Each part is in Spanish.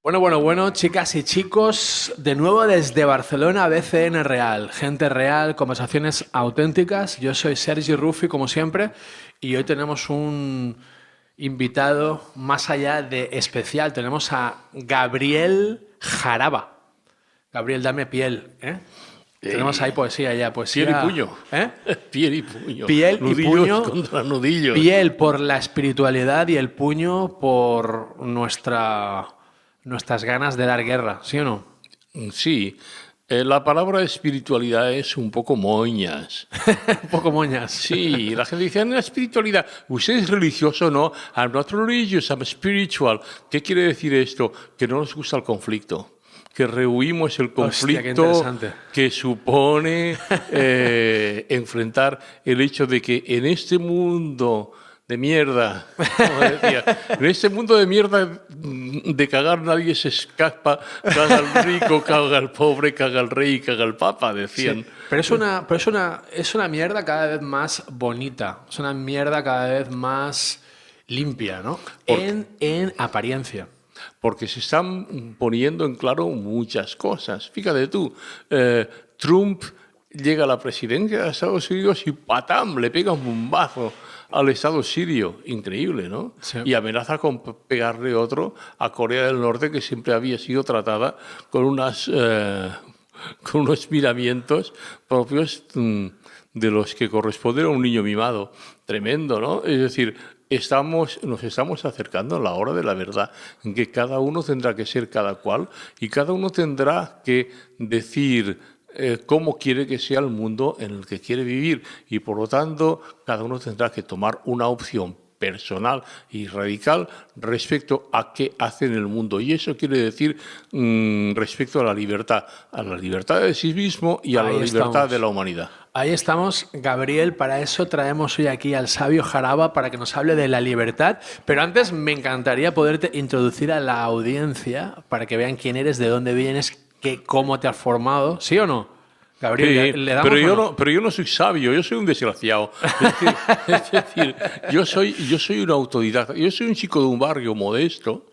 Bueno, chicas y chicos, de nuevo desde Barcelona, BCN Real, gente real, conversaciones auténticas. Yo soy Sergi Rufi, como siempre, y hoy tenemos un invitado más allá de especial. Tenemos a Gabriel Jaraba. Gabriel, dame piel, ¿eh? Tenemos ahí poesía ya, Piel y poesía... puño. ¿Eh? Piel y puño. Piel y Nudillos puño. contra nudillos. Piel por la espiritualidad y el puño por nuestras ganas de dar guerra, ¿sí o no? Sí. La palabra espiritualidad es un poco moñas. Un poco moñas. Sí, la gente dice, la espiritualidad, ¿usted es religioso? No, I'm not religious, I'm spiritual. ¿Qué quiere decir esto? Que no nos gusta el conflicto. Que rehuimos el Hostia, qué conflicto interesante. que supone enfrentar el hecho de que en este mundo de mierda, como decía, en este mundo de mierda de cagar nadie se escapa, caga el rico, caga el pobre, caga el rey, caga el papa, decían. Sí, pero es una mierda cada vez más bonita, es una mierda cada vez más limpia, ¿no? En apariencia. Porque se están poniendo en claro muchas cosas. Fíjate tú, Trump llega a la presidencia de Estados Unidos y ¡patam!, le pega un bombazo al Estado sirio. Increíble, ¿no? Sí. Y amenaza con pegarle otro a Corea del Norte, que siempre había sido tratada con unos miramientos propios de los que corresponden a un niño mimado. Tremendo, ¿no? Es decir, nos estamos acercando a la hora de la verdad, en que cada uno tendrá que ser cada cual y cada uno tendrá que decir cómo quiere que sea el mundo en el que quiere vivir, y por lo tanto cada uno tendrá que tomar una opción personal y radical respecto a qué hace en el mundo. Y eso quiere decir respecto a la libertad de sí mismo y a la libertad de la humanidad. Ahí estamos, Gabriel. Para eso traemos hoy aquí al sabio Jaraba para que nos hable de la libertad. Pero antes me encantaría poderte introducir a la audiencia para que vean quién eres, de dónde vienes, cómo te has formado. ¿Sí o no? Gabriel, Sí, ¿le damos pero yo no soy sabio, yo soy un desgraciado. Es decir, yo soy un autodidacta. Yo soy un chico de un barrio modesto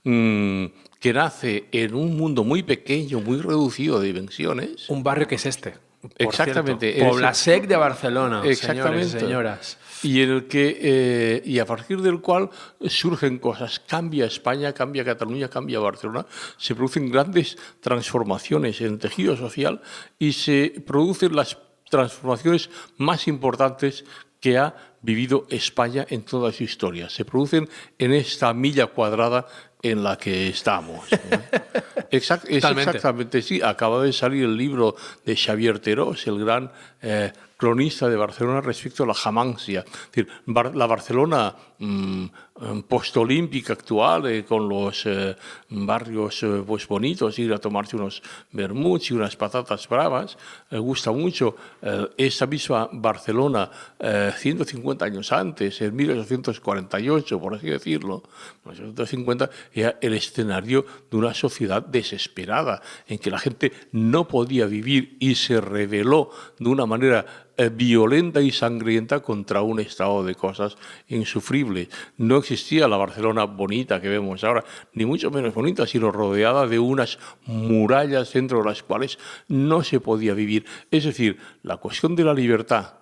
que nace en un mundo muy pequeño, muy reducido de dimensiones. Un barrio que es este. Exactamente. Cierto. Poblasec de Barcelona, Exactamente. señores y señoras. Y en el que y a partir del cual surgen cosas. Cambia España, cambia Cataluña, cambia Barcelona. Se producen grandes transformaciones en el tejido social y se producen las transformaciones más importantes que ha vivido España en toda su historia. Se producen en esta milla cuadrada en la que estamos. Exactamente, sí. Acaba de salir el libro de Xavier Terós, el gran cronista de Barcelona, respecto a la Jamancia. Es decir, la Barcelona postolímpica actual, con los barrios pues bonitos, ir a tomarse unos vermuts y unas patatas bravas, gusta mucho. Esa misma Barcelona, 150 años antes, en 1848, por así decirlo, 1850, era el escenario de una sociedad desesperada, en que la gente no podía vivir y se rebeló de una manera violenta y sangrienta contra un estado de cosas insufrible. No existía la Barcelona bonita que vemos ahora, ni mucho menos bonita, sino rodeada de unas murallas dentro de las cuales no se podía vivir. Es decir, la cuestión de la libertad,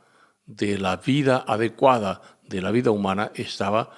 de la vida adecuada, de la vida humana, estaba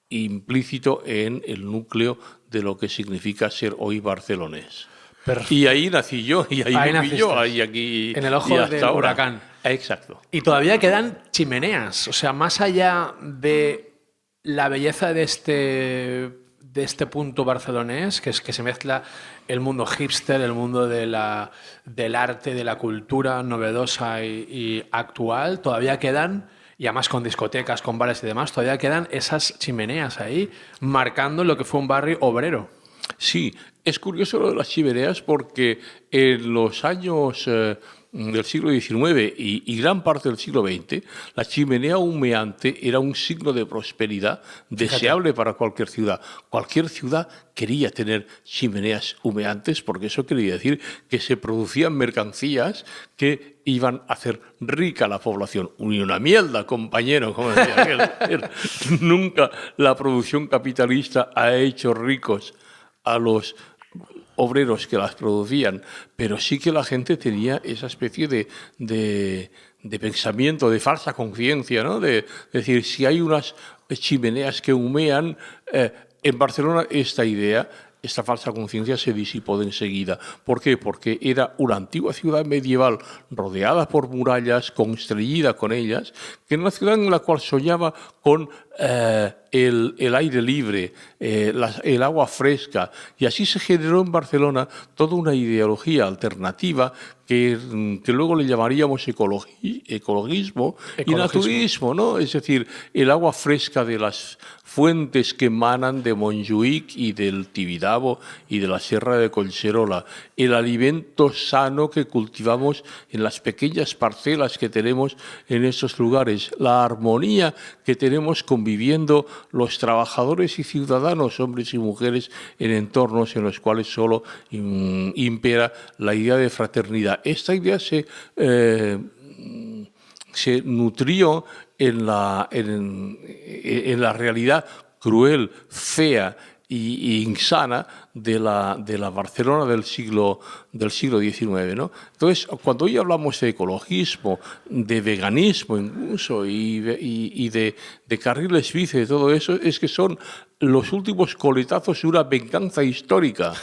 implícito en el núcleo de lo que significa ser hoy barcelonés. Perfecto. Y ahí nací yo, y ahí viví yo, ahí aquí. En el ojo del huracán. Exacto. Y todavía quedan chimeneas. O sea, más allá de la belleza de este punto barcelonés, que se mezcla el mundo hipster, el mundo del arte, de la cultura novedosa y actual, todavía quedan, y además con discotecas, con bares y demás, todavía quedan esas chimeneas ahí, marcando lo que fue un barrio obrero. Sí, es curioso lo de las chimeneas porque en los años del siglo XIX y gran parte del siglo XX, la chimenea humeante era un signo de prosperidad deseable para cualquier ciudad. Cualquier ciudad quería tener chimeneas humeantes porque eso quería decir que se producían mercancías que iban a hacer rica a la población. Ni una mierda, compañero, como decía aquel. Nunca la producción capitalista ha hecho ricos a los obreros que las producían, pero sí que la gente tenía esa especie de pensamiento, de falsa conciencia, ¿no? De decir, si hay unas chimeneas que humean, en Barcelona esta falsa conciencia se disipó de enseguida. ¿Por qué? Porque era una antigua ciudad medieval rodeada por murallas, construida con ellas, que era una ciudad en la cual soñaba con el aire libre, el agua fresca, y así se generó en Barcelona toda una ideología alternativa que luego le llamaríamos ecologismo y naturismo, ¿no? Es decir, el agua fresca de las fuentes que emanan de Montjuïc y del Tibidabo y de la Sierra de Collserola, el alimento sano que cultivamos en las pequeñas parcelas que tenemos en estos lugares, la armonía que tenemos conviviendo los trabajadores y ciudadanos, hombres y mujeres, en entornos en los cuales solo impera la idea de fraternidad. Esta idea se nutrió en la realidad cruel, fea y insana de la Barcelona del siglo XIX, ¿no? Entonces, cuando hoy hablamos de ecologismo, de veganismo incluso, y de carriles bici, de todo eso, es que son los últimos coletazos de una venganza histórica,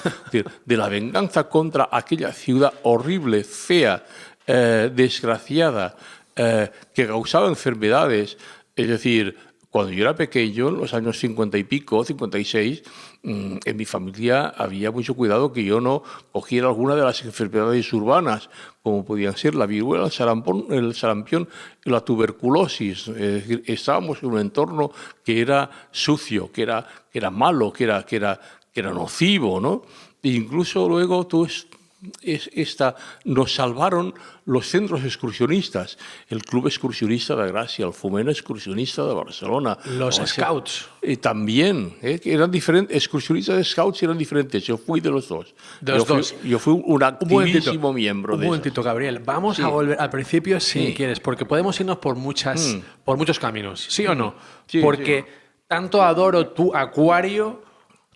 de la venganza contra aquella ciudad horrible, fea, desgraciada, que causaba enfermedades. Es decir, cuando yo era pequeño, en los años 50 y pico, 56, en mi familia había mucho cuidado que yo no cogiera alguna de las enfermedades urbanas, como podían ser la viruela, el sarampión y la tuberculosis. Es decir, estábamos en un entorno que era sucio, que era malo, que era nocivo, ¿no? E incluso luego nos salvaron los centros excursionistas, el Club Excursionista de Gracia, el Foment Excursionista de Barcelona. Los Scouts. También, que eran diferentes, excursionistas de Scouts eran diferentes, yo fui de los dos. Yo fui un activísimo miembro de eso. Un momentito, Gabriel, vamos a volver al principio si quieres, porque podemos irnos por muchos caminos, ¿sí o no? Sí, porque tanto adoro tu acuario,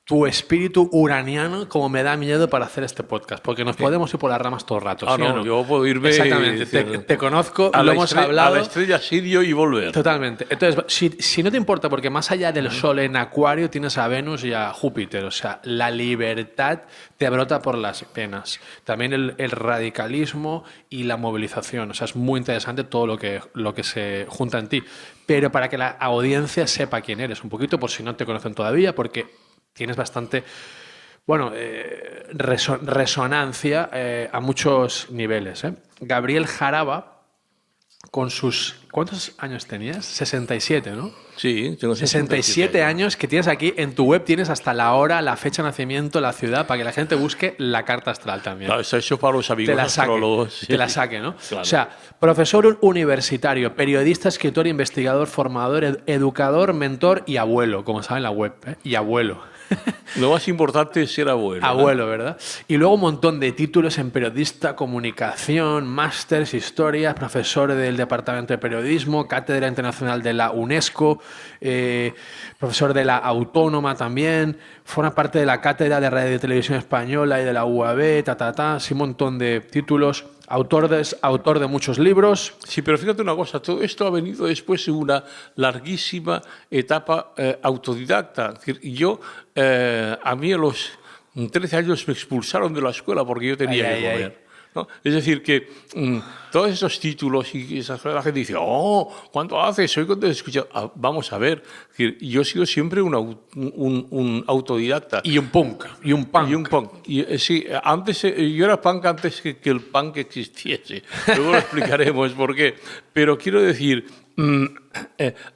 tu espíritu uraniano, como me da miedo para hacer este podcast, porque nos podemos ir por las ramas todo el rato. ¿Sí o no? Yo puedo irme. Exactamente, te conozco, lo hemos hablado. A la estrella Sirio y volver. Totalmente. Entonces, si no te importa, porque más allá del Sol en Acuario tienes a Venus y a Júpiter, o sea, la libertad te brota por las venas. También el radicalismo y la movilización, o sea, es muy interesante todo lo que se junta en ti. Pero para que la audiencia sepa quién eres, un poquito, por si no te conocen todavía, porque tienes bastante, resonancia a muchos niveles. Gabriel Jaraba, con sus... ¿Cuántos años tenías? 67, ¿no? Sí, tengo 67 años que tienes aquí. En tu web tienes hasta la hora, la fecha de nacimiento, la ciudad, para que la gente busque la carta astral también. Claro, está hecho para los amigos astrólogos. Te la saque, ¿no? Claro. O sea, profesor universitario, periodista, escritor, investigador, formador, educador, mentor y abuelo, como saben en la web, ¿eh? Y abuelo. Lo más importante es ser abuelo. Abuelo, ¿verdad? Y luego un montón de títulos en periodista, comunicación, másters, historia, profesor del Departamento de Periodismo, cátedra internacional de la UNESCO, profesor de la Autónoma también, forma parte de la cátedra de Radio y Televisión Española y de la UAB, así un montón de títulos. Autor de muchos libros. Sí, pero fíjate una cosa, todo esto ha venido después de una larguísima etapa autodidacta. Es decir, a mí a los 13 años me expulsaron de la escuela porque yo tenía que comer. ¿No? Es decir, que todos esos títulos y esas cosas, la gente dice, ¿cuánto haces? Hoy cuando he escuchado, vamos a ver, yo he sido siempre un autodidacta. Y un punk. Sí, yo era punk antes que el punk existiese. Luego lo explicaremos por qué. Pero quiero decir,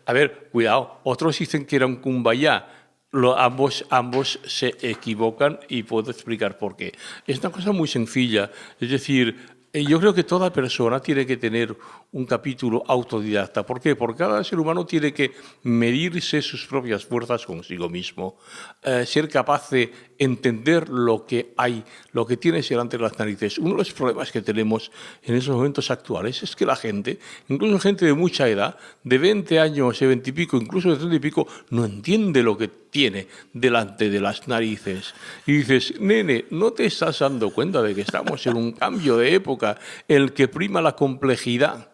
a ver, cuidado, otros dicen que era un kumbaya. Ambos se equivocan y puedo explicar por qué. Es una cosa muy sencilla. Es decir, yo creo que toda persona tiene que tener un capítulo autodidacta. ¿Por qué? Porque cada ser humano tiene que medirse sus propias fuerzas consigo mismo, ser capaz de entender lo que hay, lo que tienes delante de las narices. Uno de los problemas que tenemos en esos momentos actuales es que la gente, incluso gente de mucha edad, de 20 años, de 20 y pico, incluso de 30 y pico, no entiende lo que tiene delante de las narices. Y dices, nene, ¿no te estás dando cuenta de que estamos en un cambio de época en el que prima la complejidad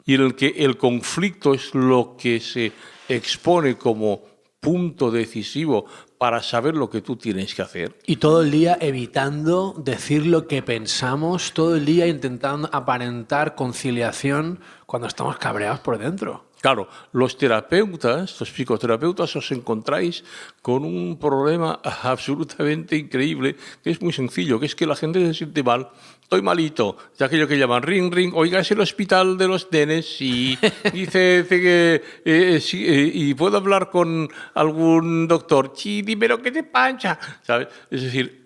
y en el que el conflicto es lo que se expone como punto decisivo para saber lo que tú tienes que hacer? Y todo el día evitando decir lo que pensamos, todo el día intentando aparentar conciliación cuando estamos cabreados por dentro. Claro, los terapeutas, los psicoterapeutas, os encontráis con un problema absolutamente increíble, que es muy sencillo, que es que la gente se siente mal. Estoy malito, de aquello que llaman ring, ring, oiga, es el hospital de los nenes y dice que sí, y puedo hablar con algún doctor. Sí, dime lo que te pancha, ¿sabes? Es decir,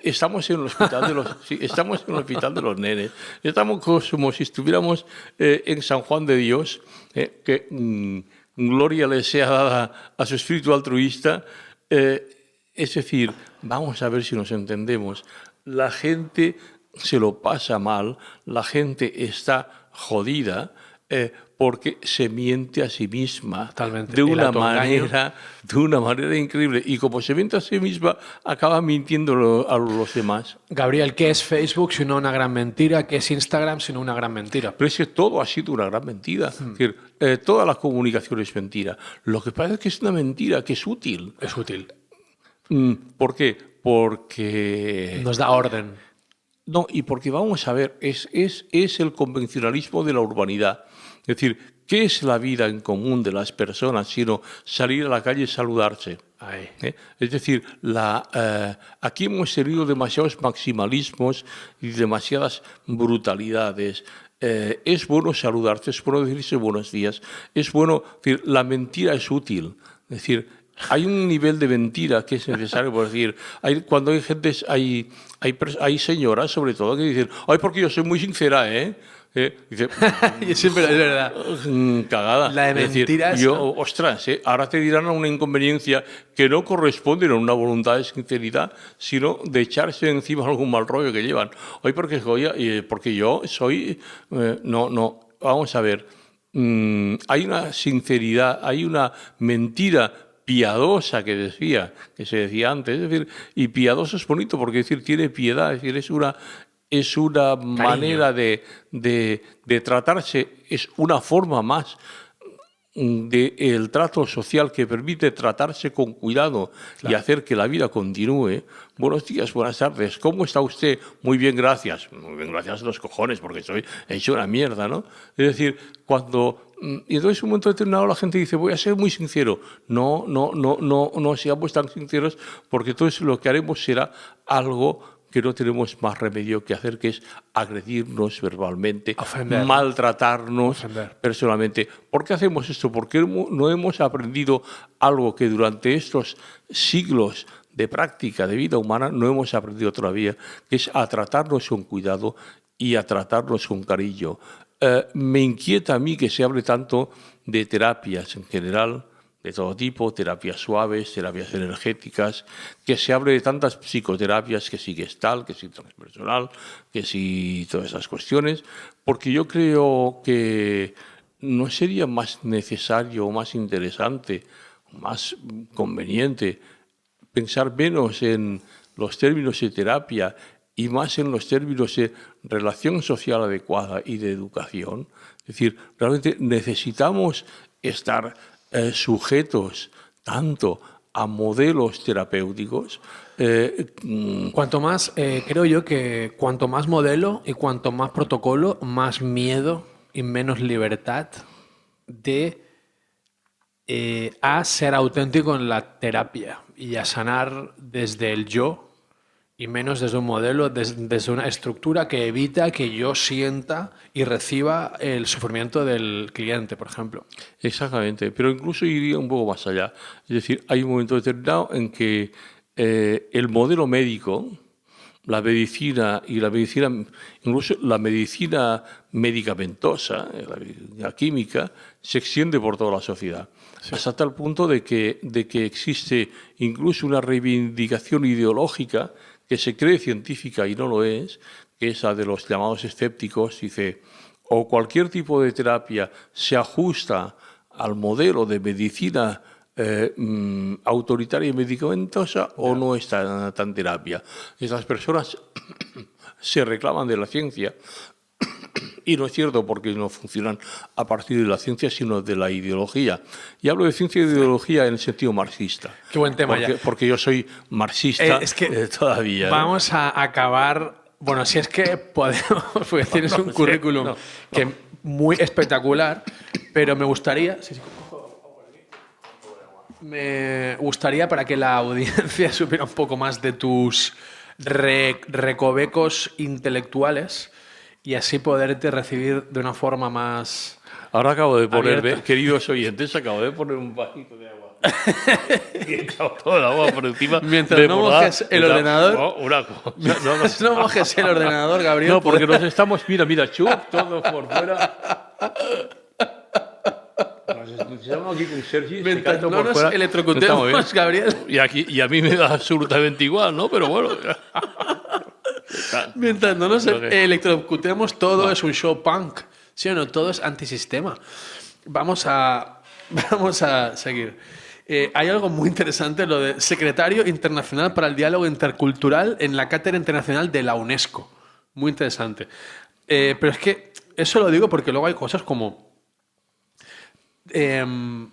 estamos en el hospital de los, sí, estamos en el hospital de los nenes. Estamos como si estuviéramos en San Juan de Dios, que gloria le sea dada a su espíritu altruista. Es decir, vamos a ver si nos entendemos. La gente se lo pasa mal, la gente está jodida porque se miente a sí misma. Totalmente. de El una autoengaño. manera de una manera increíble, y como se miente a sí misma acaba mintiendo a los demás. Gabriel, ¿qué es Facebook sino una gran mentira? ¿Qué es Instagram sino una gran mentira? Pero es que todo ha sido una gran mentira. Es decir, toda la comunicación es mentira. Lo que pasa es que es una mentira que es útil. Es útil. ¿Por qué? Porque Nos da orden. no, y porque vamos a ver, es el convencionalismo de la urbanidad. Es decir, ¿qué es la vida en común de las personas sino salir a la calle y saludarse? Ahí. Es decir, aquí hemos tenido demasiados maximalismos y demasiadas brutalidades. Es bueno saludarse, es bueno decirse buenos días, es bueno, es decir, la mentira es útil. Es decir, hay un nivel de mentira que es necesario, por decir, cuando hay gente, hay señoras sobre todo que dicen, ay, porque yo soy muy sincera, ¿eh? Dice, Y siempre es verdad. cagada. La de Es decir, mentiras, yo, ¿no? ostras, ahora te dirán una inconveniencia que no corresponde a una voluntad de sinceridad, sino de echarse encima algún mal rollo que llevan. Hoy porque yo soy, no, vamos a ver, hay una sinceridad, hay una mentira piadosa que se decía antes, es decir, y piadoso es bonito porque decir tiene piedad, es decir, es una manera de tratarse, es una forma más del trato social que permite tratarse con cuidado y hacer que la vida continúe. Buenos días, buenas tardes, ¿cómo está usted? Muy bien, gracias. Muy bien, gracias a los cojones, porque estoy hecho una mierda, ¿no? Es decir, y entonces en un momento determinado la gente dice, voy a ser muy sincero. No seamos tan sinceros, porque entonces lo que haremos será algo que no tenemos más remedio que hacer, que es agredirnos verbalmente, Ofender, maltratarnos personalmente. ¿Por qué hacemos esto? Porque no hemos aprendido algo que durante estos siglos de práctica de vida humana no hemos aprendido todavía, que es a tratarnos con cuidado y a tratarnos con cariño. Me inquieta a mí que se hable tanto de terapias en general, de todo tipo, terapias suaves, terapias energéticas, que se hable de tantas psicoterapias, que si Gestalt, que si transpersonal, que si todas esas cuestiones, porque yo creo que no sería más necesario, más interesante, más conveniente pensar menos en los términos de terapia y más en los términos de relación social adecuada y de educación. Es decir, realmente necesitamos estar sujetos tanto a modelos terapéuticos. Cuanto más, creo yo que cuanto más modelo y cuanto más protocolo, más miedo y menos libertad a ser auténtico en la terapia y a sanar desde el yo y menos desde un modelo, desde una estructura que evita que yo sienta y reciba el sufrimiento del cliente, por ejemplo. Exactamente, pero incluso iría un poco más allá. Es decir, hay un momento determinado en que el modelo médico, la medicina, incluso la medicina medicamentosa, la química, se extiende por toda la sociedad. Sí. Hasta tal punto de que existe incluso una reivindicación ideológica que se cree científica y no lo es, que es la de los llamados escépticos. Dice, o cualquier tipo de terapia se ajusta al modelo de medicina autoritaria y medicamentosa o no es tan terapia. Estas personas se reclaman de la ciencia y no es cierto porque no funcionan a partir de la ciencia, sino de la ideología. Y hablo de ciencia y ideología en el sentido marxista. Qué buen tema porque yo soy marxista es que todavía. Vamos a acabar... Bueno, si es que podemos, porque tienes un currículum muy espectacular, pero me gustaría... Me gustaría, para que la audiencia supiera un poco más de tus recovecos intelectuales y así poderte recibir de una forma más... Ahora acabo de poner, abierta. queridos oyentes, acabo de poner un vasito de agua. Y he echado toda el agua por encima. Mientras no mojes el ordenador... No mojes el ordenador, Gabriel. No, porque nos estamos... Mira, chup, todo por fuera. Estamos aquí con Sergi. Mientras no nos electrocutemos, Gabriel. Y a mí me da absolutamente igual, ¿no? Pero bueno... Mientras no nos electrocutemos, todo es un show punk. ¿Sí o no? Todo es antisistema. Vamos a seguir. Hay algo muy interesante, lo de secretario internacional para el diálogo intercultural en la Cátedra Internacional de la UNESCO. Muy interesante. Pero es que eso lo digo porque luego hay cosas como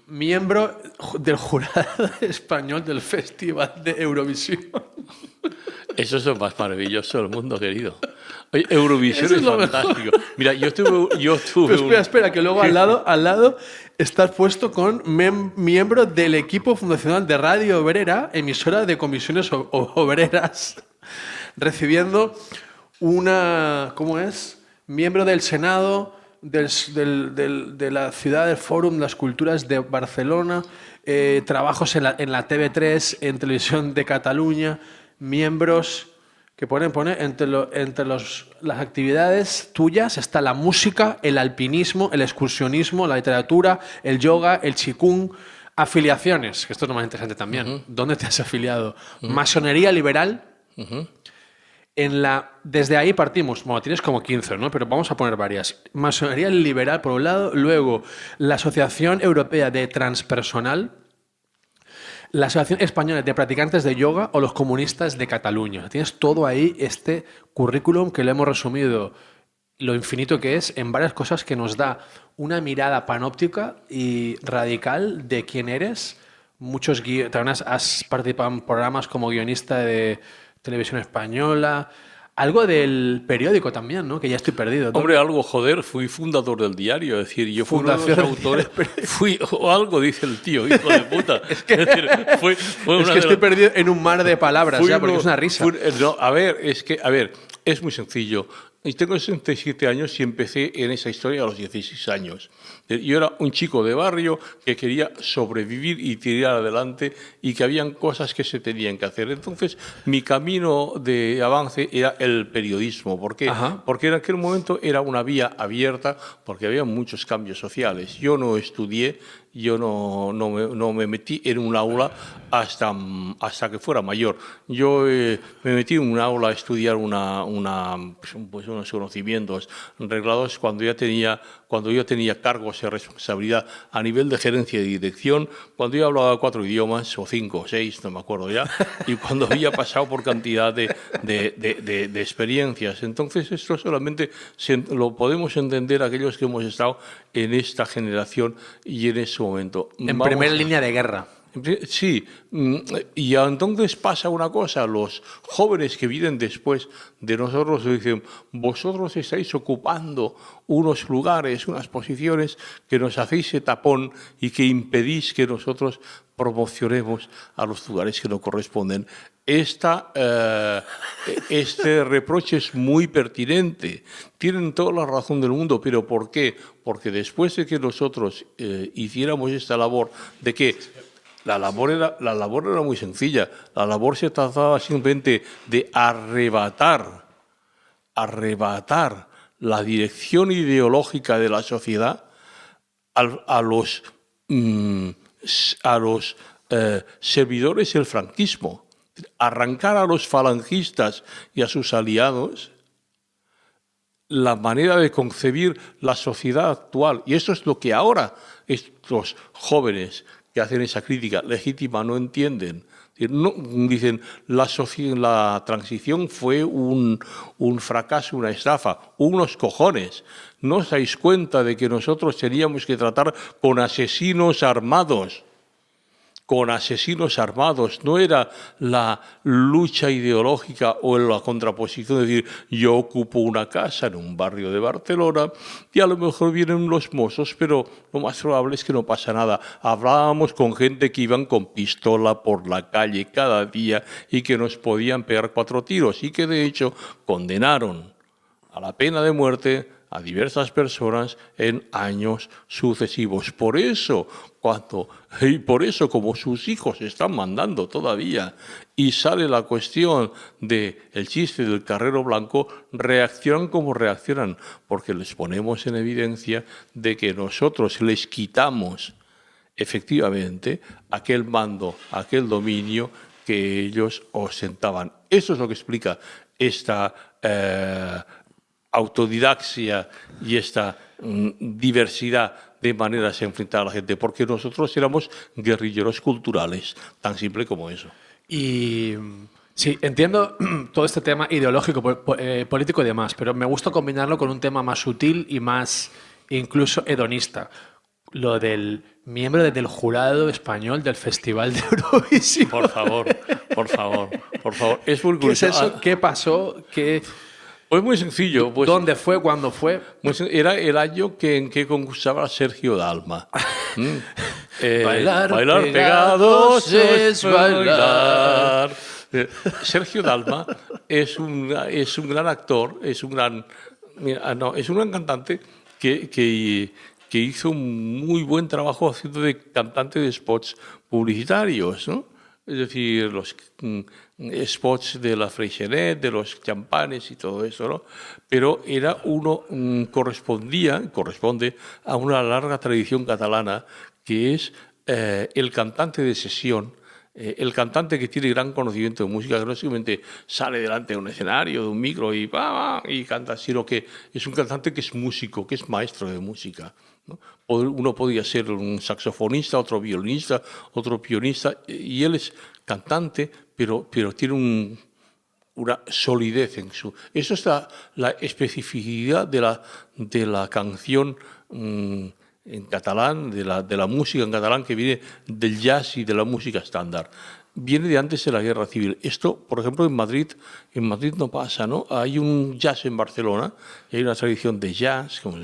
miembro del jurado español del Festival de Eurovisión. Eso es lo más maravilloso del mundo, querido. Oye, Eurovisión es lo fantástico. Mira, yo tuve Pero espera, que luego al lado estás puesto con miembro del equipo fundacional de Radio Obrera, emisora de comisiones obreras, recibiendo una... ¿Cómo es? Miembro del Senado de la ciudad del Fórum de las Culturas de Barcelona, trabajos en la TV3, en Televisión de Cataluña, miembros que pone entre las actividades tuyas está la música, el alpinismo, el excursionismo, la literatura, el yoga, el qigong, afiliaciones, que esto es lo más interesante también. ¿Dónde te has afiliado? Masonería liberal. Desde ahí partimos, bueno, tienes como 15, ¿no? Pero vamos a poner varias. Masonería liberal, por un lado, luego la Asociación Europea de Transpersonal, la Asociación Española de Practicantes de Yoga o los Comunistas de Cataluña. Tienes todo ahí, este currículum que le hemos resumido, lo infinito que es, en varias cosas que nos da una mirada panóptica y radical de quién eres. También has participado en programas como guionista de Televisión Española, algo del periódico también, ¿no? Que ya estoy perdido. Hombre, algo, joder, fui fundador del diario, es decir, yo fui uno de los autores, o algo dice el tío, hijo de puta. Es que estoy perdido en un mar de palabras ya, porque es una risa. Es muy sencillo. Y tengo 67 años y empecé en esa historia a los 16 años. Yo era un chico de barrio que quería sobrevivir y tirar adelante y que habían cosas que se tenían que hacer. Entonces, mi camino de avance era el periodismo. ¿Por qué? Porque en aquel momento era una vía abierta porque había muchos cambios sociales. Yo no estudié, yo no me metí en un aula hasta que fuera mayor. Yo me metí en un aula a estudiar unos conocimientos reglados cuando yo tenía cargos de responsabilidad a nivel de gerencia y dirección, cuando yo hablaba 4 idiomas, o 5 o 6, no me acuerdo ya, y cuando había pasado por cantidad de experiencias. Entonces, esto solamente lo podemos entender aquellos que hemos estado en esta generación y en ese momento. En primera línea de guerra. Sí, y entonces pasa una cosa, los jóvenes que vienen después de nosotros dicen, vosotros estáis ocupando unos lugares, unas posiciones que nos hacéis ese tapón y que impedís que nosotros promocionemos a los lugares que nos corresponden. Este reproche es muy pertinente, tienen toda la razón del mundo, pero ¿por qué? Porque después de que nosotros hiciéramos esta labor de que la labor era muy sencilla. La labor se trataba simplemente de arrebatar la dirección ideológica de la sociedad a los servidores del franquismo. Arrancar a los falangistas y a sus aliados la manera de concebir la sociedad actual. Y eso es lo que ahora estos jóvenes que que hacen esa crítica legítima no entienden. No, dicen, la transición fue un fracaso, una estafa, unos cojones. ¿No os dais cuenta de que nosotros teníamos que tratar con asesinos armados? Con asesinos armados, no era la lucha ideológica o la contraposición de decir yo ocupo una casa en un barrio de Barcelona y a lo mejor vienen los mozos, pero lo más probable es que no pasa nada. Hablábamos con gente que iban con pistola por la calle cada día y que nos podían pegar 4 tiros y que de hecho condenaron a la pena de muerte a diversas personas en años sucesivos. Por eso, como sus hijos están mandando todavía y sale la cuestión del chiste del carrero blanco, reaccionan como reaccionan, porque les ponemos en evidencia de que nosotros les quitamos efectivamente aquel mando, aquel dominio que ellos ostentaban. Eso es lo que explica esta autodidaxia y esta diversidad de maneras de enfrentar a la gente, porque nosotros éramos guerrilleros culturales, tan simple como eso. Y sí, entiendo todo este tema ideológico, político y demás, pero me gusta combinarlo con un tema más sutil y más incluso hedonista. Lo del miembro del jurado español del Festival de Eurovisión. Por favor, por favor, por favor. Es muy ¿Qué es curioso. eso? ¿Qué pasó? Pues muy sencillo. Pues, ¿Dónde fue? ¿Cuándo fue? Era el año en que concursaba Sergio Dalma. Bailar pegados es bailar. Sergio Dalma es un gran actor, es un gran cantante que hizo un muy buen trabajo haciendo de cantante de spots publicitarios, ¿no? Es decir, los spots de la Freixenet, de los champanes y todo eso, ¿no? Pero corresponde a una larga tradición catalana que es el cantante de sesión, el cantante que tiene gran conocimiento de música, que no simplemente sale delante de un escenario, de un micro y canta, sino que es un cantante que es músico, que es maestro de música, ¿no? Uno podía ser un saxofonista, otro violinista, otro pianista, y él es cantante, pero tiene una solidez en su... Eso es la especificidad de la canción en catalán, de la música en catalán, que viene del jazz y de la música estándar. Viene de antes de la Guerra Civil. Esto, por ejemplo, en Madrid no pasa, ¿no? Hay un jazz en Barcelona y hay una tradición de jazz, como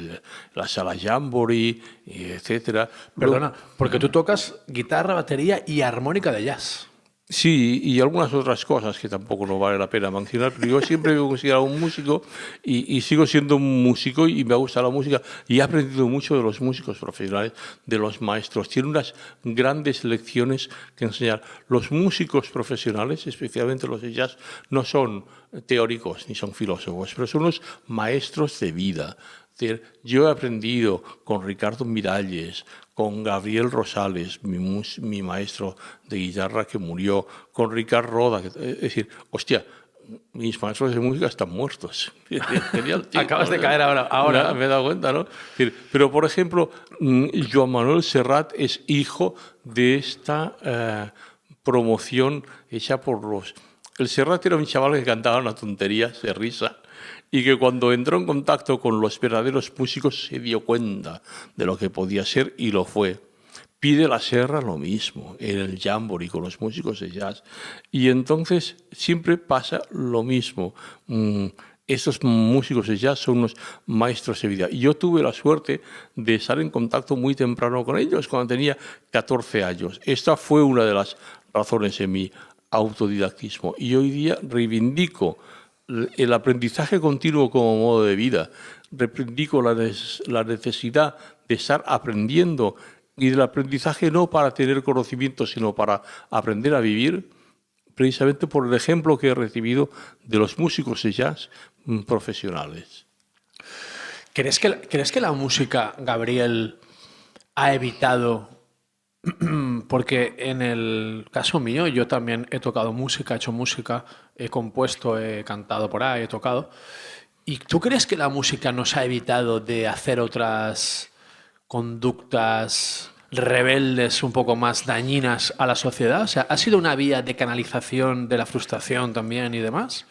la Sala Jamboree, etcétera. Perdona, porque tú tocas guitarra, batería y armónica de jazz. Sí, y algunas otras cosas que tampoco no vale la pena mencionar, pero yo siempre me he considerado un músico y sigo siendo un músico y me gusta la música y he aprendido mucho de los músicos profesionales, de los maestros. Tienen unas grandes lecciones que enseñar. Los músicos profesionales, especialmente los de jazz, no son teóricos ni son filósofos, pero son unos maestros de vida. Yo he aprendido con Ricardo Miralles, con Gabriel Rosales, mi maestro de guitarra que murió, con Ricard Roda. Es decir, hostia, mis maestros de música están muertos. Acabas de caer ahora. Me he dado cuenta, ¿no? Pero, por ejemplo, Joan Manuel Serrat es hijo de esta promoción hecha por los... El Serrat era un chaval que cantaba una tontería de risa y que cuando entró en contacto con los verdaderos músicos se dio cuenta de lo que podía ser y lo fue. Pide la Serra lo mismo, en el Jamboree con los músicos de jazz. Y entonces siempre pasa lo mismo. Estos músicos de jazz son unos maestros de vida. Y yo tuve la suerte de estar en contacto muy temprano con ellos, cuando tenía 14 años. Esta fue una de las razones de mi autodidactismo. Y hoy día reivindico el aprendizaje continuo como modo de vida, reivindico la necesidad de estar aprendiendo y del aprendizaje no para tener conocimiento, sino para aprender a vivir, precisamente por el ejemplo que he recibido de los músicos de jazz profesionales. ¿Crees que la música, Gabriel, ha evitado? Porque en el caso mío, yo también he tocado música, he hecho música, he compuesto, he cantado por ahí, he tocado. ¿Y tú crees que la música nos ha evitado de hacer otras conductas rebeldes un poco más dañinas a la sociedad? O sea, ¿ha sido una vía de canalización de la frustración también y demás?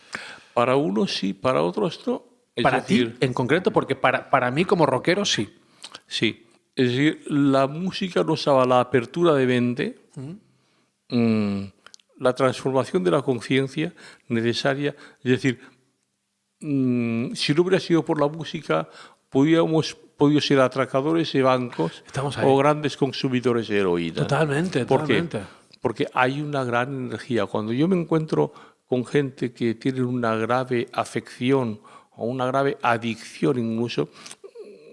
Para unos sí, para otros no. Es Para ti decir, en concreto, porque para mí como rockero sí. sí. Es decir, la música nos daba la apertura de mente, la transformación de la conciencia necesaria. Es decir, si no hubiera sido por la música, podíamos podido ser atracadores de bancos Estamos ahí. o grandes consumidores de heroína. Totalmente, ¿Por qué? totalmente. Porque hay una gran energía. Cuando yo me encuentro con gente que tiene una grave afección o una grave adicción incluso,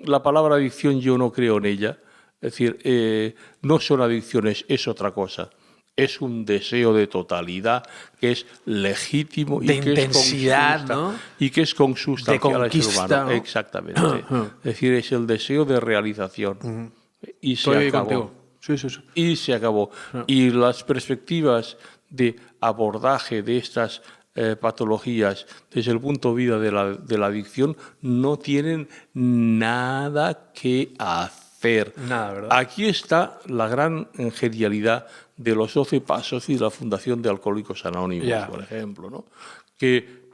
la palabra adicción yo no creo en ella. Es decir, no son adicciones, es otra cosa. Es un deseo de totalidad que es legítimo De y que intensidad, es ¿no? y que es consustancial al ser conquista, humano. ¿no? Exactamente. Es decir, es el deseo de realización. Y se Estoy acabó. contigo. Sí, sí, sí. Y se acabó. Y las perspectivas de abordaje de estas patologías desde el punto de vista de la adicción no tienen nada que hacer. Nada, ¿verdad? Aquí está la gran genialidad de los 12 pasos y de la Fundación de Alcohólicos Anónimos, Ya. por ejemplo, ¿no? Que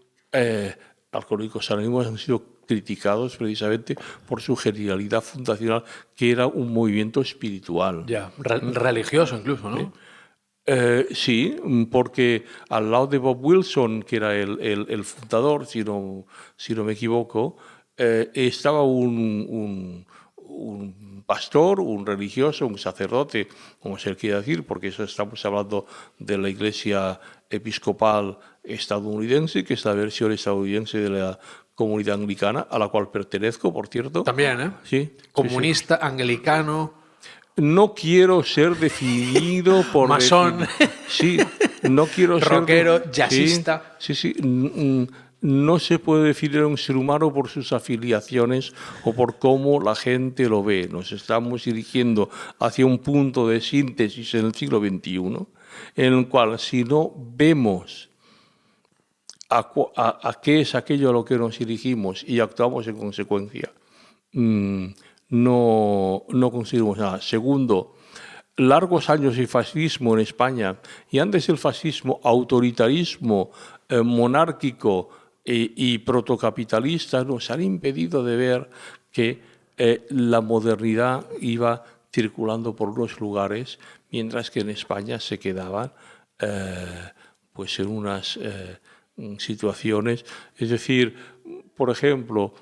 Alcohólicos Anónimos han sido criticados precisamente por su genialidad fundacional, que era un movimiento espiritual. Ya. Religioso incluso, ¿no? Sí, porque al lado de Bob Wilson, que era el fundador, si no me equivoco, estaba un pastor, un religioso, un sacerdote, como se le quiera decir, porque eso estamos hablando de la Iglesia Episcopal estadounidense, que es la versión estadounidense de la comunidad anglicana, a la cual pertenezco, por cierto. También, ¿eh? Sí. Comunista, anglicano. No quiero ser definido por... Masón. Sí, no quiero ser... Rockero, jazzista. Sí. No se puede definir a un ser humano por sus afiliaciones o por cómo la gente lo ve. Nos estamos dirigiendo hacia un punto de síntesis en el siglo XXI, en el cual si no vemos a qué es aquello a lo que nos dirigimos y actuamos en consecuencia, no conseguimos nada. Segundo, largos años de fascismo en España y antes el fascismo, autoritarismo monárquico y protocapitalista nos han impedido de ver que la modernidad iba circulando por unos lugares, mientras que en España se quedaban pues en unas situaciones. Es decir, por ejemplo,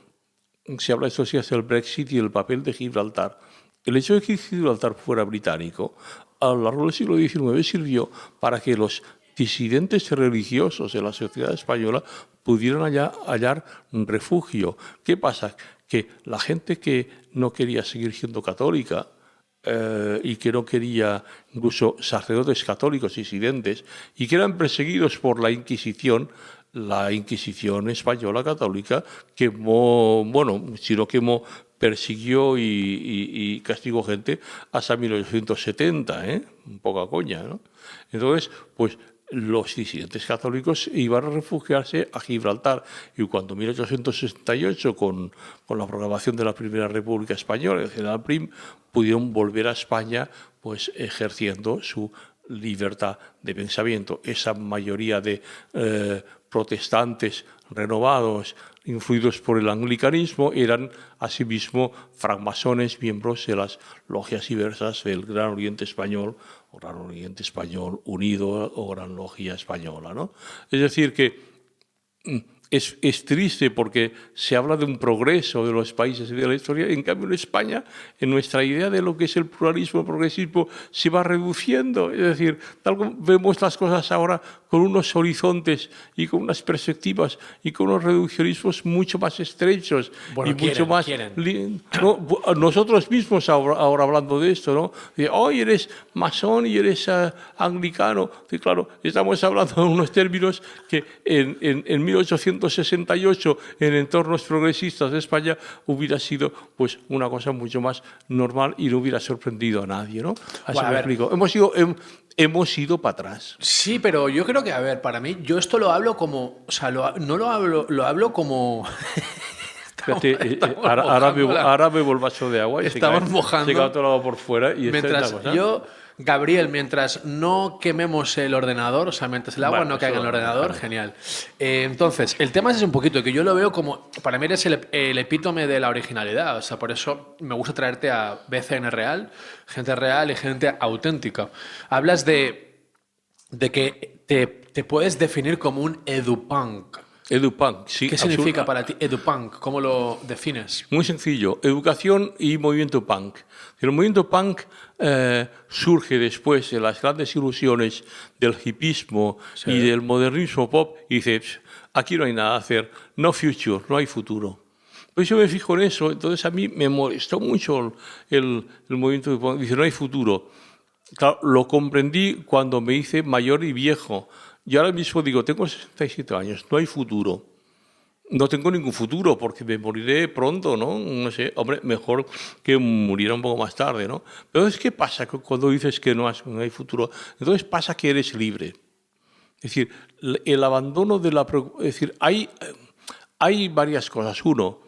se habla estos días del Brexit y el papel de Gibraltar. El hecho de que Gibraltar fuera británico a lo largo del siglo XIX sirvió para que los disidentes religiosos de la sociedad española pudieran hallar refugio. ¿Qué pasa? Que la gente que no quería seguir siendo católica y que no quería, incluso sacerdotes católicos disidentes, y que eran perseguidos por la Inquisición española católica quemó, sino quemó, persiguió y castigó gente hasta 1870, un poca coña, ¿no? Entonces, pues los disidentes católicos iban a refugiarse a Gibraltar, y cuando en 1868, con la proclamación de la Primera República Española, el general Prim, pudieron volver a España pues ejerciendo su libertad de pensamiento. Esa mayoría de protestantes renovados, influidos por el anglicanismo, eran asimismo francmasones, miembros de las logias diversas del Gran Oriente Español, o Gran Oriente Español Unido, o Gran Logia Española, ¿no? Es decir, que es triste porque se habla de un progreso de los países y de la historia. En cambio, en España, en nuestra idea de lo que es el pluralismo, el progresismo, se va reduciendo. Es decir, tal como vemos las cosas ahora, con unos horizontes y con unas perspectivas y con unos reduccionismos mucho más estrechos. Bueno, y mucho más... No, nosotros mismos ahora hablando de esto, ¿no? De, hoy eres masón y eres anglicano. Y claro, estamos hablando de unos términos que en 1868, en entornos progresistas de España, hubiera sido pues una cosa mucho más normal y no hubiera sorprendido a nadie, ¿no? Así me explico. Hemos ido para atrás. Sí, pero yo creo que, a ver, para mí, yo esto lo hablo como, o sea, no lo hablo como... Espérate, Estamos ahora bebo el vaso de agua y Estamos mojando. se cae todo el agua por fuera. Y esta es Mientras la cosa. Gabriel, mientras no quememos el ordenador, o sea, mientras el agua Bueno, no caiga en el eso, ordenador, vale. genial. Entonces, el tema es un poquito que yo lo veo como, para mí eres el epítome de la originalidad, o sea, por eso me gusta traerte a BCN real y gente auténtica. Hablas de que te puedes definir como un edupunk. EduPunk, sí. ¿Qué significa para ti edupunk? ¿Cómo lo defines? Muy sencillo, educación y movimiento punk. El movimiento punk surge después de las grandes ilusiones del hipismo Sí. y del modernismo pop y dice, aquí no hay nada a hacer, no future, no hay futuro. Pues yo me fijo en eso, entonces a mí me molestó mucho el movimiento de punk. Dice, no hay futuro. Claro, lo comprendí cuando me hice mayor y viejo. Y ahora mismo digo, tengo 67 años, no hay futuro. No tengo ningún futuro porque me moriré pronto, ¿no? No sé, hombre, mejor que muriera un poco más tarde, ¿no? Pero entonces, ¿qué pasa cuando dices que no hay futuro? Entonces pasa que eres libre. Es decir, el abandono de la preocupación. Es decir, hay varias cosas. Uno,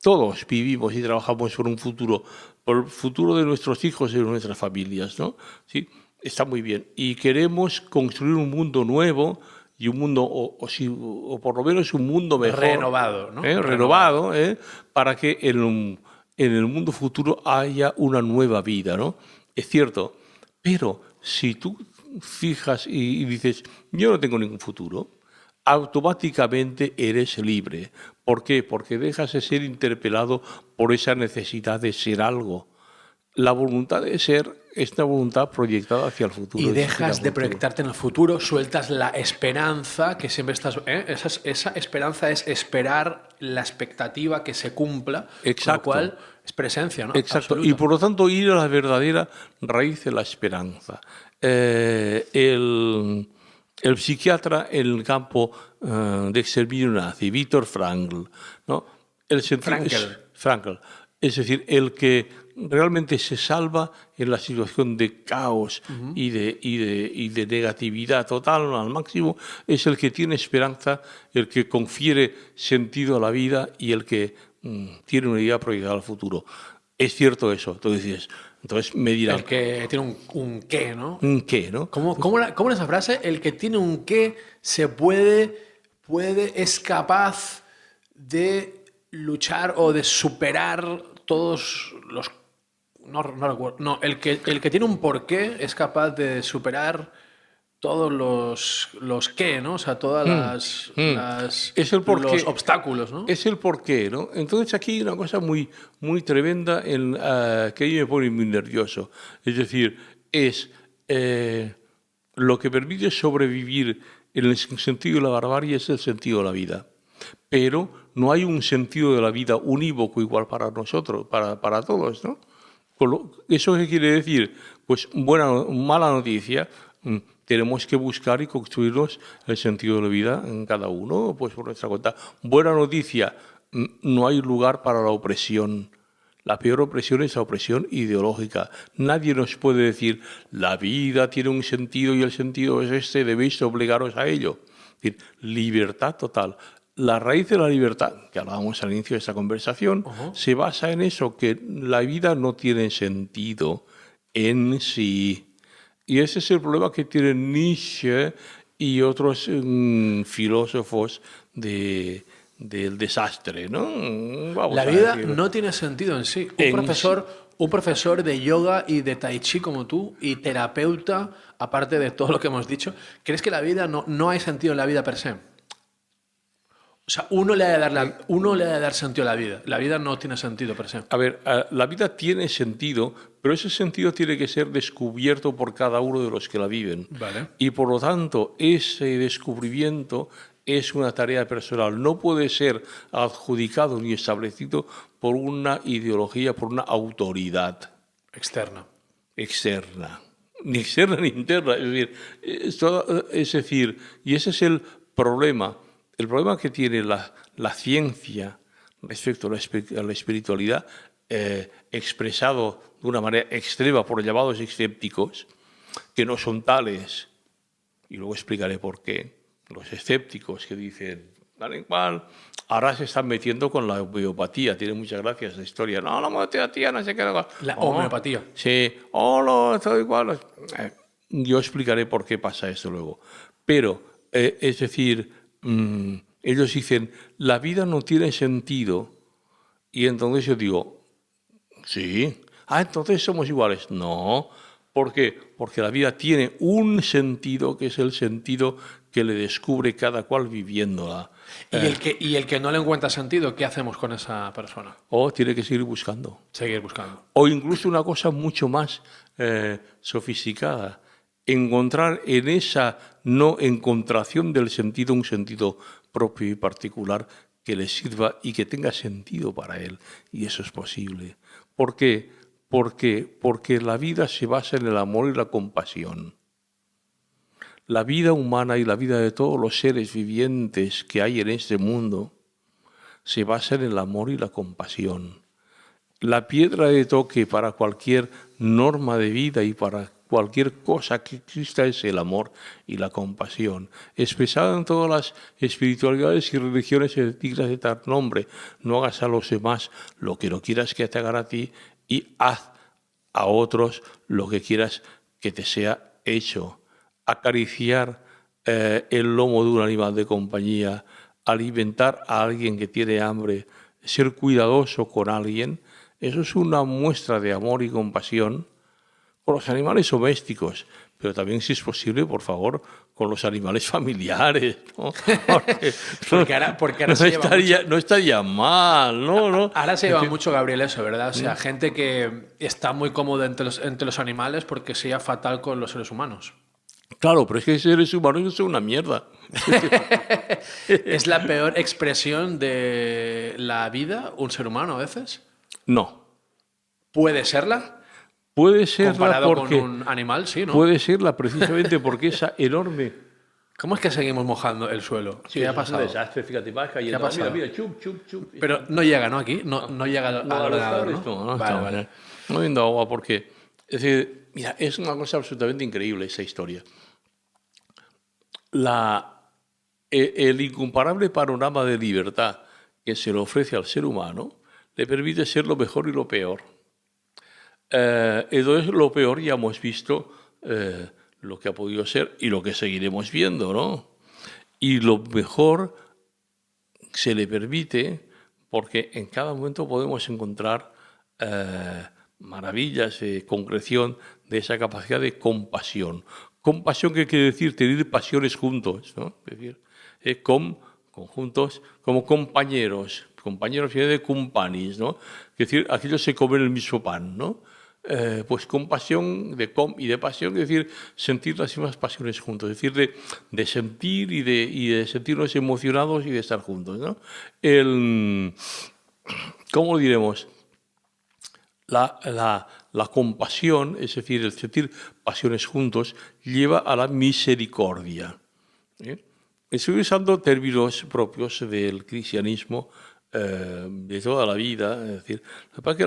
todos vivimos y trabajamos por el futuro de nuestros hijos y de nuestras familias, ¿no? Sí, está muy bien. Y queremos construir un mundo nuevo y un mundo, o por lo menos un mundo mejor. Renovado, ¿no? Renovado, para que en el mundo futuro haya una nueva vida, ¿no? Es cierto, pero si tú fijas y dices, yo no tengo ningún futuro, automáticamente eres libre. ¿Por qué? Porque dejas de ser interpelado por esa necesidad de ser algo. La voluntad de ser es una voluntad proyectada hacia el futuro. Y dejas de proyectarte en el futuro, sueltas la esperanza, que siempre estás... Esa esperanza es esperar la expectativa que se cumpla, Exacto. con lo cual es presencia, ¿no? Exacto. Absoluta. Y por lo tanto ir a la verdadera raíz de la esperanza. El psiquiatra en el campo de exterminio nazi, Viktor Frankl, ¿no? Frankl. Es decir, el que realmente se salva en la situación de caos y de negatividad total al máximo, es el que tiene esperanza, el que confiere sentido a la vida y el que tiene una idea proyectada al futuro. Es cierto eso. Entonces me dirán, El que tiene un qué, ¿no? ¿un qué, no? ¿Cómo era esa frase? El que tiene un qué es capaz de luchar o de superar todos los... No recuerdo. No, el que tiene un porqué es capaz de superar todos los qué, ¿no? O sea, todas Es el porqué. los obstáculos, ¿no? Es el porqué, ¿no? Entonces aquí hay una cosa muy, muy tremenda que a mí me pone muy nervioso. Es decir, es lo que permite sobrevivir en el sentido de la barbarie es el sentido de la vida. Pero no hay un sentido de la vida unívoco igual para nosotros, para todos, ¿no? ¿Eso qué quiere decir? Pues mala noticia. Tenemos que buscar y construirnos el sentido de la vida en cada uno, pues por nuestra cuenta. Buena noticia, no hay lugar para la opresión. La peor opresión es la opresión ideológica. Nadie nos puede decir, la vida tiene un sentido y el sentido es este, debéis obligaros a ello. Es decir, libertad total. La raíz de la libertad, que hablábamos al inicio de esta conversación, se basa en eso, que la vida no tiene sentido en sí. Y ese es el problema que tienen Nietzsche y otros filósofos del desastre, ¿no? La vida no tiene sentido en sí. Un profesor de yoga y de tai chi como tú y terapeuta, aparte de todo lo que hemos dicho, ¿crees que la vida no hay sentido en la vida per se? O sea, uno le ha de dar sentido a la vida. La vida no tiene sentido per se. A ver, la vida tiene sentido, pero ese sentido tiene que ser descubierto por cada uno de los que la viven. Vale. Y por lo tanto, ese descubrimiento es una tarea personal. No puede ser adjudicado ni establecido por una ideología, por una autoridad Externa. externa. Ni externa ni interna. Es decir, y ese es el problema. El problema que tiene la ciencia respecto a la espiritualidad, expresado de una manera extrema por llamados escépticos, que no son tales, y luego explicaré por qué. Los escépticos que dicen, tal y cual. Ahora se están metiendo con la homeopatía, tiene muchas gracias esa historia. No, la homeopatía, no sé qué. La homeopatía. Sí, todo igual. Yo explicaré por qué pasa esto luego. Pero, es decir, ellos dicen, la vida no tiene sentido. Y entonces yo digo, sí. Entonces somos iguales. No. ¿Por qué? Porque la vida tiene un sentido que es el sentido que le descubre cada cual viviéndola. Y el que no le encuentra sentido, ¿qué hacemos con esa persona? O tiene que seguir buscando. Seguir buscando. O incluso una cosa mucho más sofisticada, encontrar en esa no encontración del sentido un sentido propio y particular que le sirva y que tenga sentido para él. Y eso es posible. ¿Por qué? Porque la vida se basa en el amor y la compasión. La vida humana y la vida de todos los seres vivientes que hay en este mundo se basa en el amor y la compasión. La piedra de toque para cualquier norma de vida y para cualquier cosa que exista es el amor y la compasión, expresado en todas las espiritualidades y religiones dignas de tal nombre. No hagas a los demás lo que no quieras que te hagan a ti y haz a otros lo que quieras que te sea hecho. Acariciar el lomo de un animal de compañía, alimentar a alguien que tiene hambre, ser cuidadoso con alguien, eso es una muestra de amor y compasión con los animales domésticos, pero también, si es posible, por favor, con los animales familiares, ¿no? Porque ahora No estaría mal, ¿no? Ahora se lleva mucho, Gabriel, eso, ¿verdad? O sea, gente que está muy cómoda entre los animales porque sería fatal con los seres humanos. Claro, pero es que seres humanos son una mierda. ¿Es la peor expresión de la vida un ser humano a veces? No. ¿Puede serla? Puede serla Comparado porque... con un animal, sí, ¿no? Puede serla precisamente porque esa enorme... ¿Cómo es que seguimos mojando el suelo? Sí, ¿Qué ha pasado? Es un desastre, fíjate, vas cayendo. ¿Qué ha pasado? Mira, chup, chup, chup. Pero no llega, ¿no? Aquí. No llega al ordenador, ¿no? No, Vale, vale. no viendo agua porque... Es decir, mira, es una cosa absolutamente increíble esa historia. El incomparable panorama de libertad que se le ofrece al ser humano le permite ser lo mejor y lo peor. Entonces, lo peor ya hemos visto lo que ha podido ser y lo que seguiremos viendo, ¿no? Y lo mejor se le permite porque en cada momento podemos encontrar maravillas de concreción de esa capacidad de compasión. Compasión, ¿qué quiere decir? Tener pasiones juntos, ¿no? Es decir, conjuntos como compañeros viene de companis, ¿no? Es decir, aquellos se comen el mismo pan, ¿no? Pues compasión y de pasión, es decir, sentir las mismas pasiones juntos, es decir, de sentir y de sentirnos emocionados y de estar juntos, ¿no? ¿Cómo lo diremos? La compasión, es decir, el sentir pasiones juntos, lleva a la misericordia. Estoy usando términos propios del cristianismo de toda la vida. Es decir, lo que pasa es que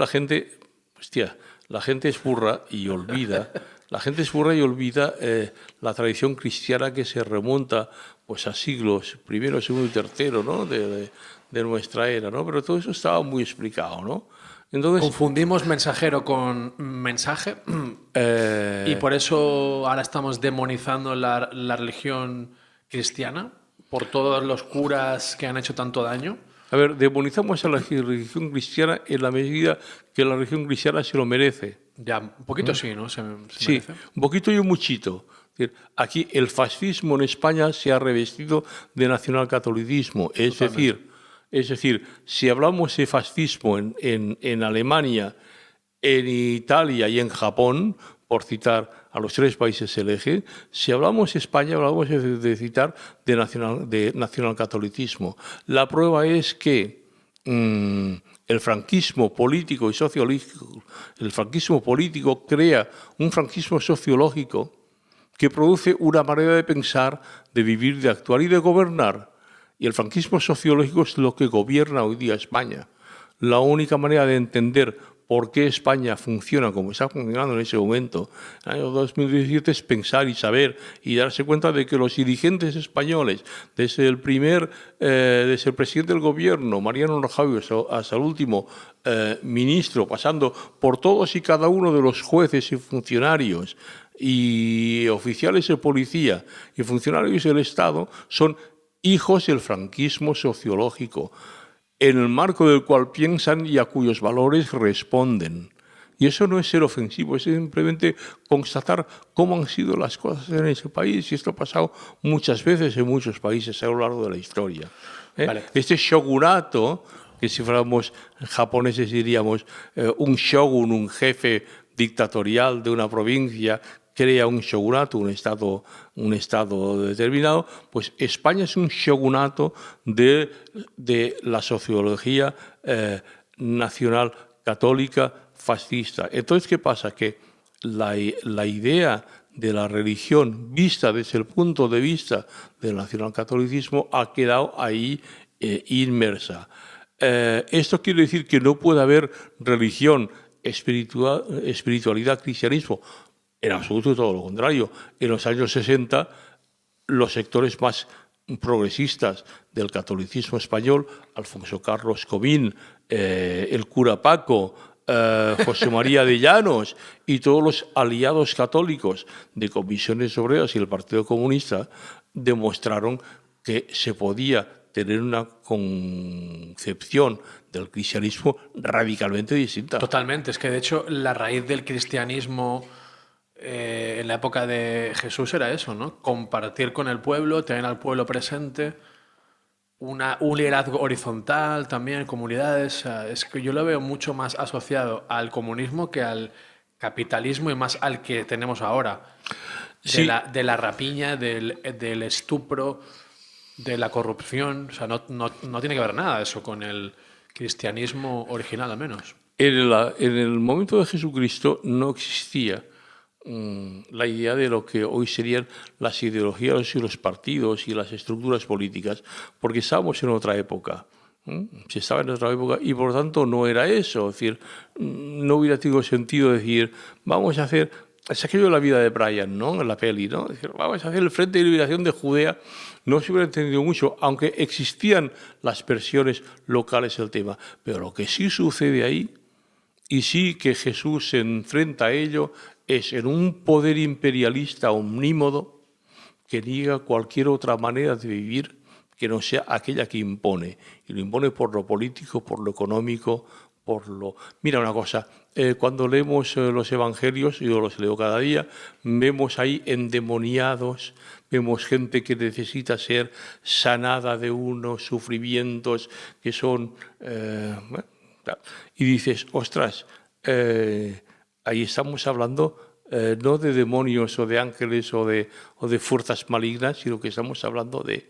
la gente es burra y olvida. La gente es burra y olvida la tradición cristiana que se remonta pues, a siglos primero, segundo y tercero, ¿no? de nuestra era, ¿no? Pero todo eso estaba muy explicado, ¿no? Entonces, confundimos mensajero con mensaje y por eso ahora estamos demonizando la religión cristiana por todos los curas que han hecho tanto daño. A ver, demonizamos a la religión cristiana en la medida que la religión cristiana se lo merece. Ya, un poquito sí, ¿no? Se Sí, merece. un poquito y un muchito. Aquí el fascismo en España se ha revestido de nacionalcatolicismo. Es decir, si hablamos de fascismo en Alemania, en Italia y en Japón, por citar a los tres países del eje, si hablamos de España, hablamos de citar de nacionalcatolicismo. La prueba es que el franquismo político y sociológico, el franquismo político crea un franquismo sociológico que produce una manera de pensar, de vivir, de actuar y de gobernar. Y el franquismo sociológico es lo que gobierna hoy día España. La única manera de entender por qué España funciona como está funcionando en ese momento, en el año 2017, es pensar y saber y darse cuenta de que los dirigentes españoles, desde el presidente del gobierno, Mariano Rajoy, hasta el último ministro, pasando por todos y cada uno de los jueces y funcionarios y oficiales de policía y funcionarios del Estado, son hijos del franquismo sociológico, en el marco del cual piensan y a cuyos valores responden. Y eso no es ser ofensivo, es simplemente constatar cómo han sido las cosas en ese país, y esto ha pasado muchas veces en muchos países a lo largo de la historia. Vale. Este shogunato, que si fuéramos japoneses diríamos un shogun, un jefe dictatorial de una provincia, crea un shogunato, un estado determinado, pues España es un shogunato de la sociología nacional católica fascista. Entonces, ¿qué pasa? Que la idea de la religión vista desde el punto de vista del nacionalcatolicismo ha quedado ahí inmersa. Esto quiere decir que no puede haber religión, espiritualidad, cristianismo. En absoluto todo lo contrario. En los años 60, los sectores más progresistas del catolicismo español, Alfonso Carlos Comín, el cura Paco, José María de Llanos y todos los aliados católicos de Comisiones Obreras y el Partido Comunista demostraron que se podía tener una concepción del cristianismo radicalmente distinta. Totalmente, es que de hecho la raíz del cristianismo en la época de Jesús era eso, ¿no? Compartir con el pueblo, tener al pueblo presente, un liderazgo horizontal también, comunidades. O sea, es que yo lo veo mucho más asociado al comunismo que al capitalismo y más al que tenemos ahora. Sí. De la rapiña, del estupro, de la corrupción. O sea, no tiene que ver nada eso con el cristianismo original, al menos. En el momento de Jesucristo no existía la idea de lo que hoy serían las ideologías y los partidos y las estructuras políticas, porque estábamos en otra época. Se estaba en otra época y por lo tanto no era eso. Es decir, no hubiera tenido sentido decir, vamos a hacer, es aquello de la vida de Brian, ¿no? En la peli, ¿no? Es decir, vamos a hacer el Frente de Liberación de Judea. No se hubiera entendido mucho, aunque existían las versiones locales del tema. Pero lo que sí sucede ahí, y sí que Jesús se enfrenta a ello, es en un poder imperialista omnímodo que niega cualquier otra manera de vivir que no sea aquella que impone. Y lo impone por lo político, por lo económico, por lo... Mira una cosa, cuando leemos los evangelios, yo los leo cada día, vemos ahí endemoniados, vemos gente que necesita ser sanada de unos sufrimientos que son... y dices, ostras, ahí estamos hablando no de demonios o de ángeles o de fuerzas malignas, sino que estamos hablando de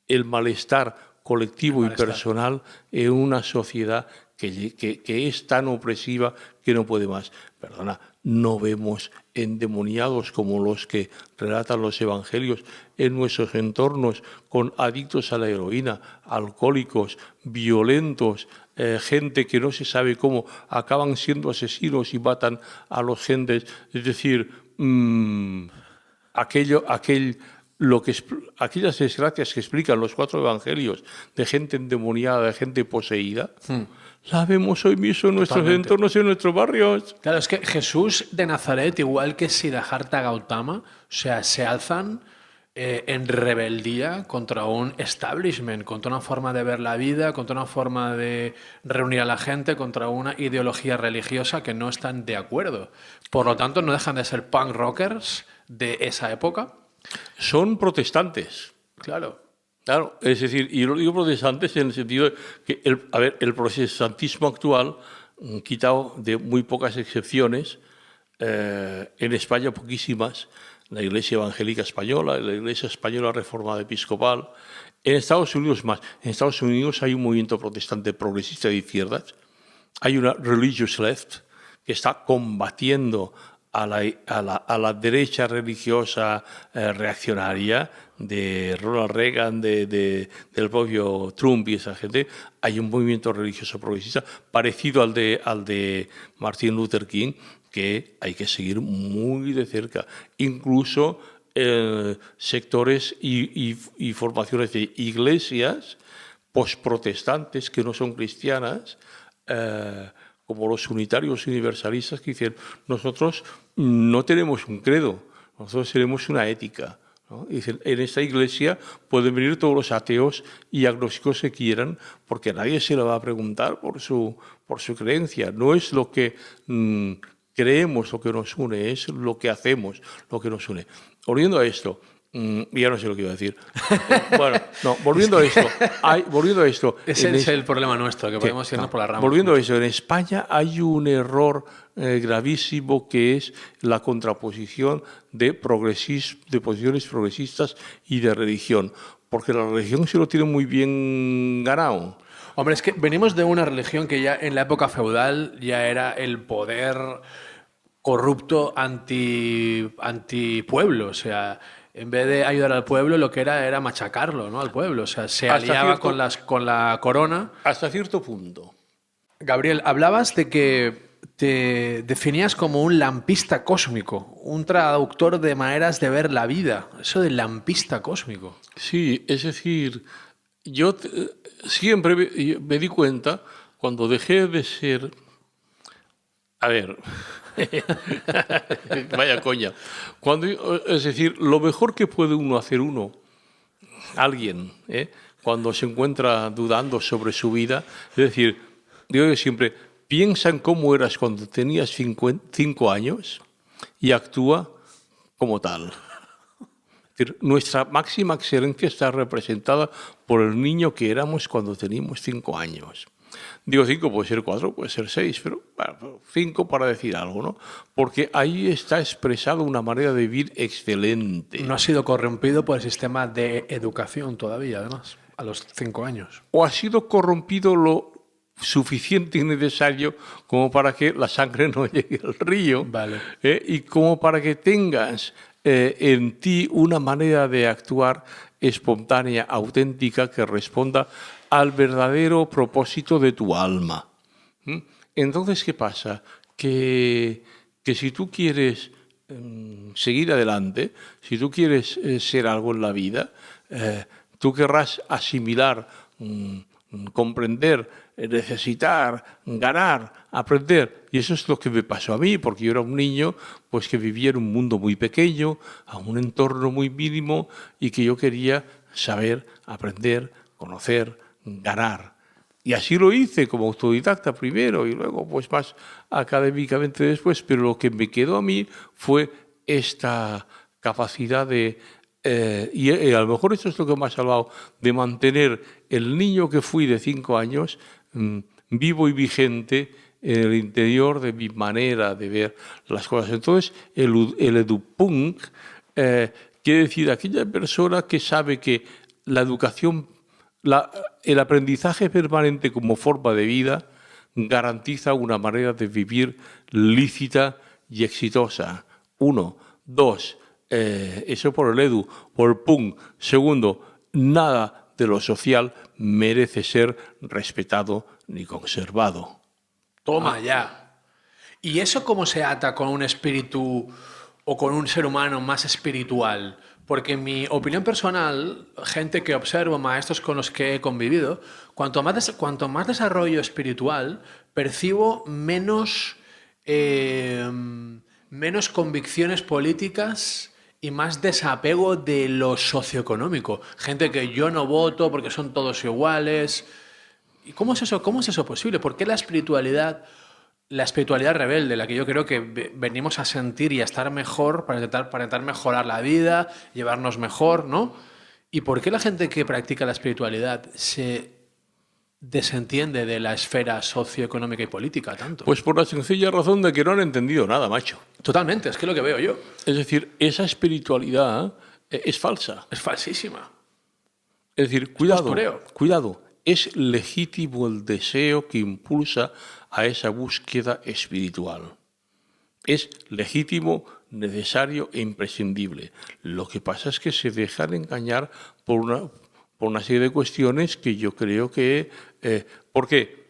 el malestar colectivo y personal en una sociedad que es tan opresiva que no puede más. Perdona, no vemos endemoniados como los que relatan los evangelios en nuestros entornos, con adictos a la heroína, alcohólicos, violentos, gente que no se sabe cómo acaban siendo asesinos y matan a los gentes. Es decir, aquellas desgracias que explican los 4 evangelios de gente endemoniada, de gente poseída, la vemos hoy mismo en nuestros entornos y en nuestros barrios. Claro, es que Jesús de Nazaret, igual que Siddhartha Gautama, o sea, se alzan en rebeldía contra un establishment, contra una forma de ver la vida, contra una forma de reunir a la gente, contra una ideología religiosa que no están de acuerdo. Por lo tanto, no dejan de ser punk rockers de esa época. Son protestantes. Claro. Claro, es decir, y yo lo digo protestantes en el sentido de que el protestantismo actual, quitado de muy pocas excepciones, en España poquísimas, la Iglesia Evangélica Española, la Iglesia Española Reformada Episcopal, en Estados Unidos más. En Estados Unidos hay un movimiento protestante progresista de izquierdas, hay una Religious Left que está combatiendo a la derecha religiosa reaccionaria de Ronald Reagan, del propio Trump y esa gente, hay un movimiento religioso progresista parecido al de Martin Luther King, que hay que seguir muy de cerca. Incluso sectores y formaciones de iglesias postprotestantes que no son cristianas, como los unitarios universalistas, que dicen, nosotros no tenemos un credo, nosotros tenemos una ética, ¿no? Y dicen, en esta iglesia pueden venir todos los ateos y agnósticos que quieran, porque nadie se le va a preguntar por su creencia. No es lo que creemos lo que nos une, es lo que hacemos lo que nos une. Volviendo a esto, ya no sé lo que iba a decir. Bueno, no, volviendo a esto. Ese es el problema nuestro, que podemos irnos por la rama. Volviendo a eso, en España hay un error gravísimo, que es la contraposición de posiciones progresistas y de religión, porque la religión se lo tiene muy bien ganado. Hombre, es que venimos de una religión que ya en la época feudal ya era el poder corrupto antipueblo, o sea, en vez de ayudar al pueblo, lo que era machacarlo, ¿no? Al pueblo, o sea, se aliaba con la corona. Hasta cierto punto. Gabriel, hablabas de que te definías como un lampista cósmico, un traductor de maneras de ver la vida. Eso de lampista cósmico. Sí, es decir, yo siempre me di cuenta, cuando dejé de ser... A ver, vaya coña. Es decir, lo mejor que puede hacer alguien, cuando se encuentra dudando sobre su vida, es decir, digo siempre, piensa en cómo eras cuando tenías 5 años y actúa como tal. Es decir, nuestra máxima excelencia está representada por el niño que éramos cuando teníamos 5 años. Digo 5, puede ser 4, puede ser 6, pero 5 para decir algo, ¿no? Porque ahí está expresado una manera de vivir excelente. No ha sido corrompido por el sistema de educación todavía, además, a los 5 años. O ha sido corrompido lo suficiente y necesario como para que la sangre no llegue al río, vale. Y como para que tengas en ti una manera de actuar espontánea, auténtica, que responda al verdadero propósito de tu alma. Entonces, ¿qué pasa? Que si tú quieres seguir adelante, si tú quieres ser algo en la vida, tú querrás asimilar, comprender, necesitar, ganar, aprender. Y eso es lo que me pasó a mí, porque yo era un niño pues, que vivía en un mundo muy pequeño, a un entorno muy mínimo, y que yo quería saber, aprender, conocer, ganar. Y así lo hice como autodidacta primero y luego pues más académicamente después, pero lo que me quedó a mí fue esta capacidad de, y a lo mejor esto es lo que me ha salvado, de mantener el niño que fui de 5 años vivo y vigente en el interior de mi manera de ver las cosas. Entonces, el edupunk quiere decir aquella persona que sabe que la educación, el aprendizaje permanente como forma de vida garantiza una manera de vivir lícita y exitosa. 1. 2. Eso por el edu. Por el punk. Segundo, nada de lo social merece ser respetado ni conservado. Toma ya. ¿Y eso cómo se ata con un espíritu o con un ser humano más espiritual? Porque en mi opinión personal, gente que observo, maestros con los que he convivido, cuanto más desarrollo espiritual, percibo menos convicciones políticas y más desapego de lo socioeconómico. Gente que yo no voto porque son todos iguales. ¿Y cómo es eso? ¿Cómo es eso posible? ¿Por qué la espiritualidad rebelde, la que yo creo que venimos a sentir y a estar mejor para intentar mejorar la vida, llevarnos mejor, ¿no? ¿Y por qué la gente que practica la espiritualidad se desentiende de la esfera socioeconómica y política tanto? Pues por la sencilla razón de que no han entendido nada, macho. Totalmente, es que es lo que veo yo. Es decir, esa espiritualidad es falsa. Es falsísima. Es decir, cuidado. Es legítimo el deseo que impulsa a esa búsqueda espiritual. es legítimo, necesario e imprescindible. Lo que pasa es que se dejan engañar por una serie de cuestiones que yo creo que... ¿Por qué?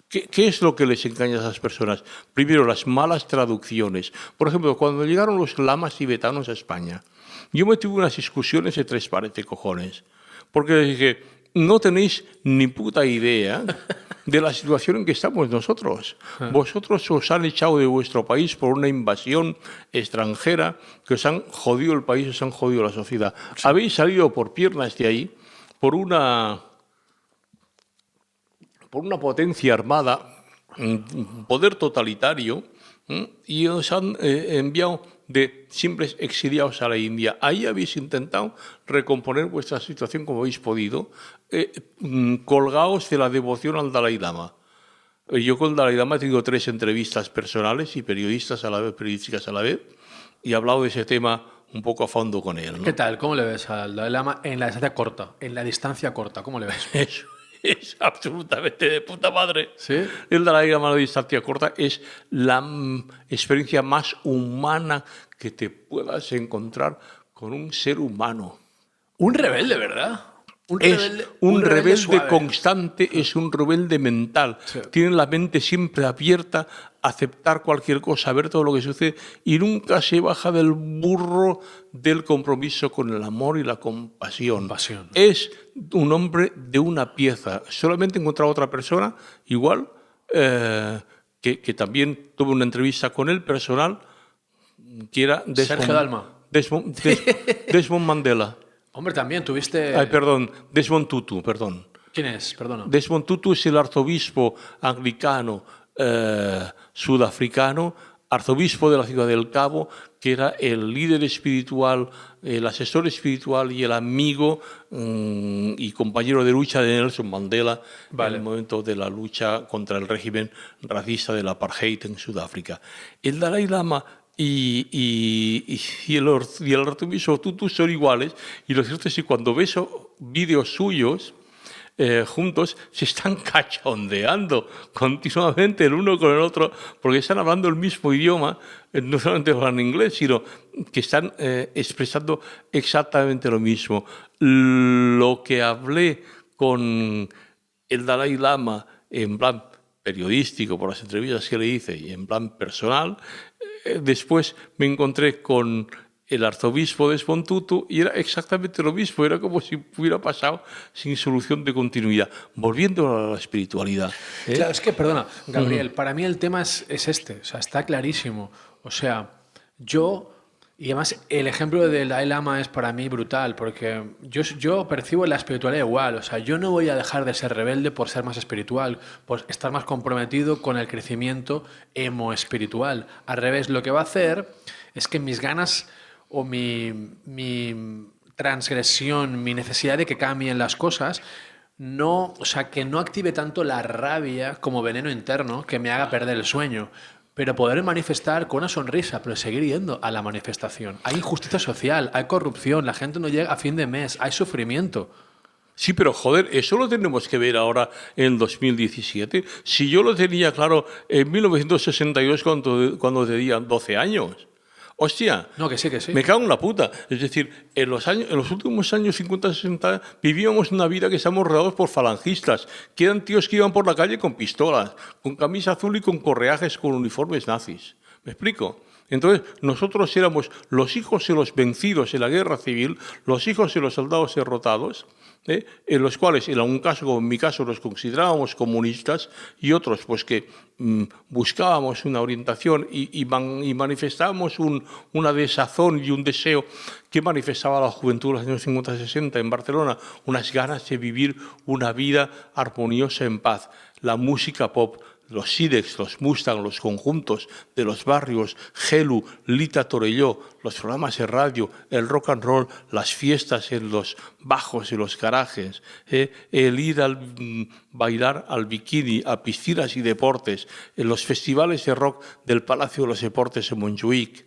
¿Qué es lo que les engaña a esas personas? Primero, las malas traducciones. Por ejemplo, cuando llegaron los lamas tibetanos a España, yo me tuve unas discusiones de 3 pares de cojones, porque les dije, no tenéis ni puta idea de la situación en que estamos nosotros. Vosotros os han echado de vuestro país por una invasión extranjera que os han jodido el país, os han jodido la sociedad. Sí. Habéis salido por piernas de ahí, por una potencia armada, un poder totalitario, y os han enviado de simples exiliados a la India. Ahí habéis intentado recomponer vuestra situación como habéis podido, colgaos de la devoción al Dalai Lama. Yo con el Dalai Lama he tenido 3 entrevistas personales y periodísticas a la vez, y he hablado de ese tema un poco a fondo con él, ¿no? ¿Qué tal? ¿Cómo le ves al Dalai Lama en la distancia corta? ¿Cómo le ves? Eso es absolutamente de puta madre. ¿Sí? El Dalai Lama a la distancia corta es la experiencia más humana que te puedas encontrar con un ser humano. Un rebelde, ¿verdad? Un rebelde suave. Constante, es un rebelde mental. Sí. Tiene la mente siempre abierta a aceptar cualquier cosa, a ver todo lo que sucede y nunca se baja del burro del compromiso con el amor y la compasión. Es un hombre de una pieza. Solamente he encontrado otra persona igual, que también tuve una entrevista con él personal, que era Sergio Dalma. Desmond Mandela. Hombre, también tuviste... Ay, perdón, Desmond Tutu, perdón. ¿Quién es? Perdona. Desmond Tutu es el arzobispo anglicano sudafricano, arzobispo de la ciudad del Cabo, que era el líder espiritual, el asesor espiritual y el amigo y compañero de lucha de Nelson Mandela en el momento de la lucha contra el régimen racista del apartheid en Sudáfrica. El Dalai Lama y el arzobispo Tutu son iguales, y lo cierto es que cuando ves vídeos suyos juntos se están cachondeando continuamente el uno con el otro, porque están hablando el mismo idioma, no solamente hablan inglés, sino que están expresando exactamente lo mismo. Lo que hablé con el Dalai Lama en plan periodístico, por las entrevistas que le hice, y en plan personal, después me encontré con el arzobispo Desmond Tutu y era exactamente lo mismo, era como si hubiera pasado sin solución de continuidad, volviendo a la espiritualidad. Claro, es que, perdona, Gabriel, para mí el tema es este, o sea, está clarísimo. O sea, y además el ejemplo del Dalai Lama es para mí brutal, porque yo percibo la espiritualidad igual, o sea, yo no voy a dejar de ser rebelde por ser más espiritual, por estar más comprometido con el crecimiento emo-espiritual. Al revés, lo que va a hacer es que mis ganas o mi transgresión, mi necesidad de que cambien las cosas, que no active tanto la rabia como veneno interno que me haga perder el sueño. Pero poder manifestar con una sonrisa, pero seguir yendo a la manifestación. Hay injusticia social, hay corrupción, la gente no llega a fin de mes, hay sufrimiento. Sí, pero joder, eso lo tenemos que ver ahora en 2017. Si yo lo tenía claro en 1962 cuando tenía 12 años. Hostia, no, que sí. Me cago en la puta. Es decir, en los últimos años 50-60 vivíamos una vida que estamos rodeados por falangistas, que eran tíos que iban por la calle con pistolas, con camisa azul y con correajes con uniformes nazis. ¿Me explico? Entonces, nosotros éramos los hijos de los vencidos en la guerra civil, los hijos de los soldados derrotados, en los cuales, en algún caso, como en mi caso, los considerábamos comunistas, y otros pues que buscábamos una orientación y manifestábamos una desazón y un deseo que manifestaba la juventud de los años 50-60 en Barcelona, unas ganas de vivir una vida armoniosa en paz. La música pop, los Sidex, los Mustang, los conjuntos de los barrios, Gelu, Lita Torelló, los programas de radio, el rock and roll, las fiestas en los bajos y los garajes, el ir bailar al bikini, a piscinas y deportes, en los festivales de rock del Palacio de los Deportes en Montjuïc.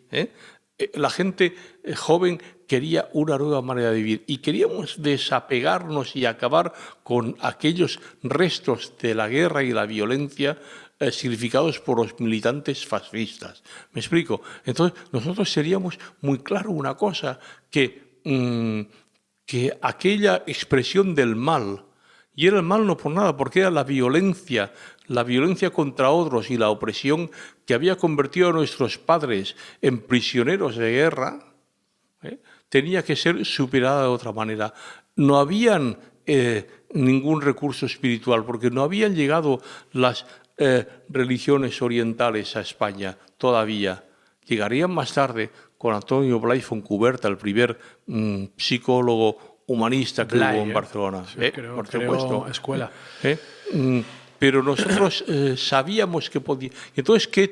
La gente joven quería una nueva manera de vivir y queríamos desapegarnos y acabar con aquellos restos de la guerra y la violencia significados por los militantes fascistas. ¿Me explico? Entonces, nosotros seríamos muy claro una cosa, que aquella expresión del mal, y era el mal no por nada, porque era la violencia contra otros y la opresión que había convertido a nuestros padres en prisioneros de guerra, tenía que ser superada de otra manera. No habían ningún recurso espiritual, porque no habían llegado las religiones orientales a España todavía. Llegarían más tarde con Antonio Blay Foncuberta, el primer psicólogo humanista que hubo en Barcelona. Sí, creo escuela. Pero nosotros sabíamos que podía. Entonces, ¿qué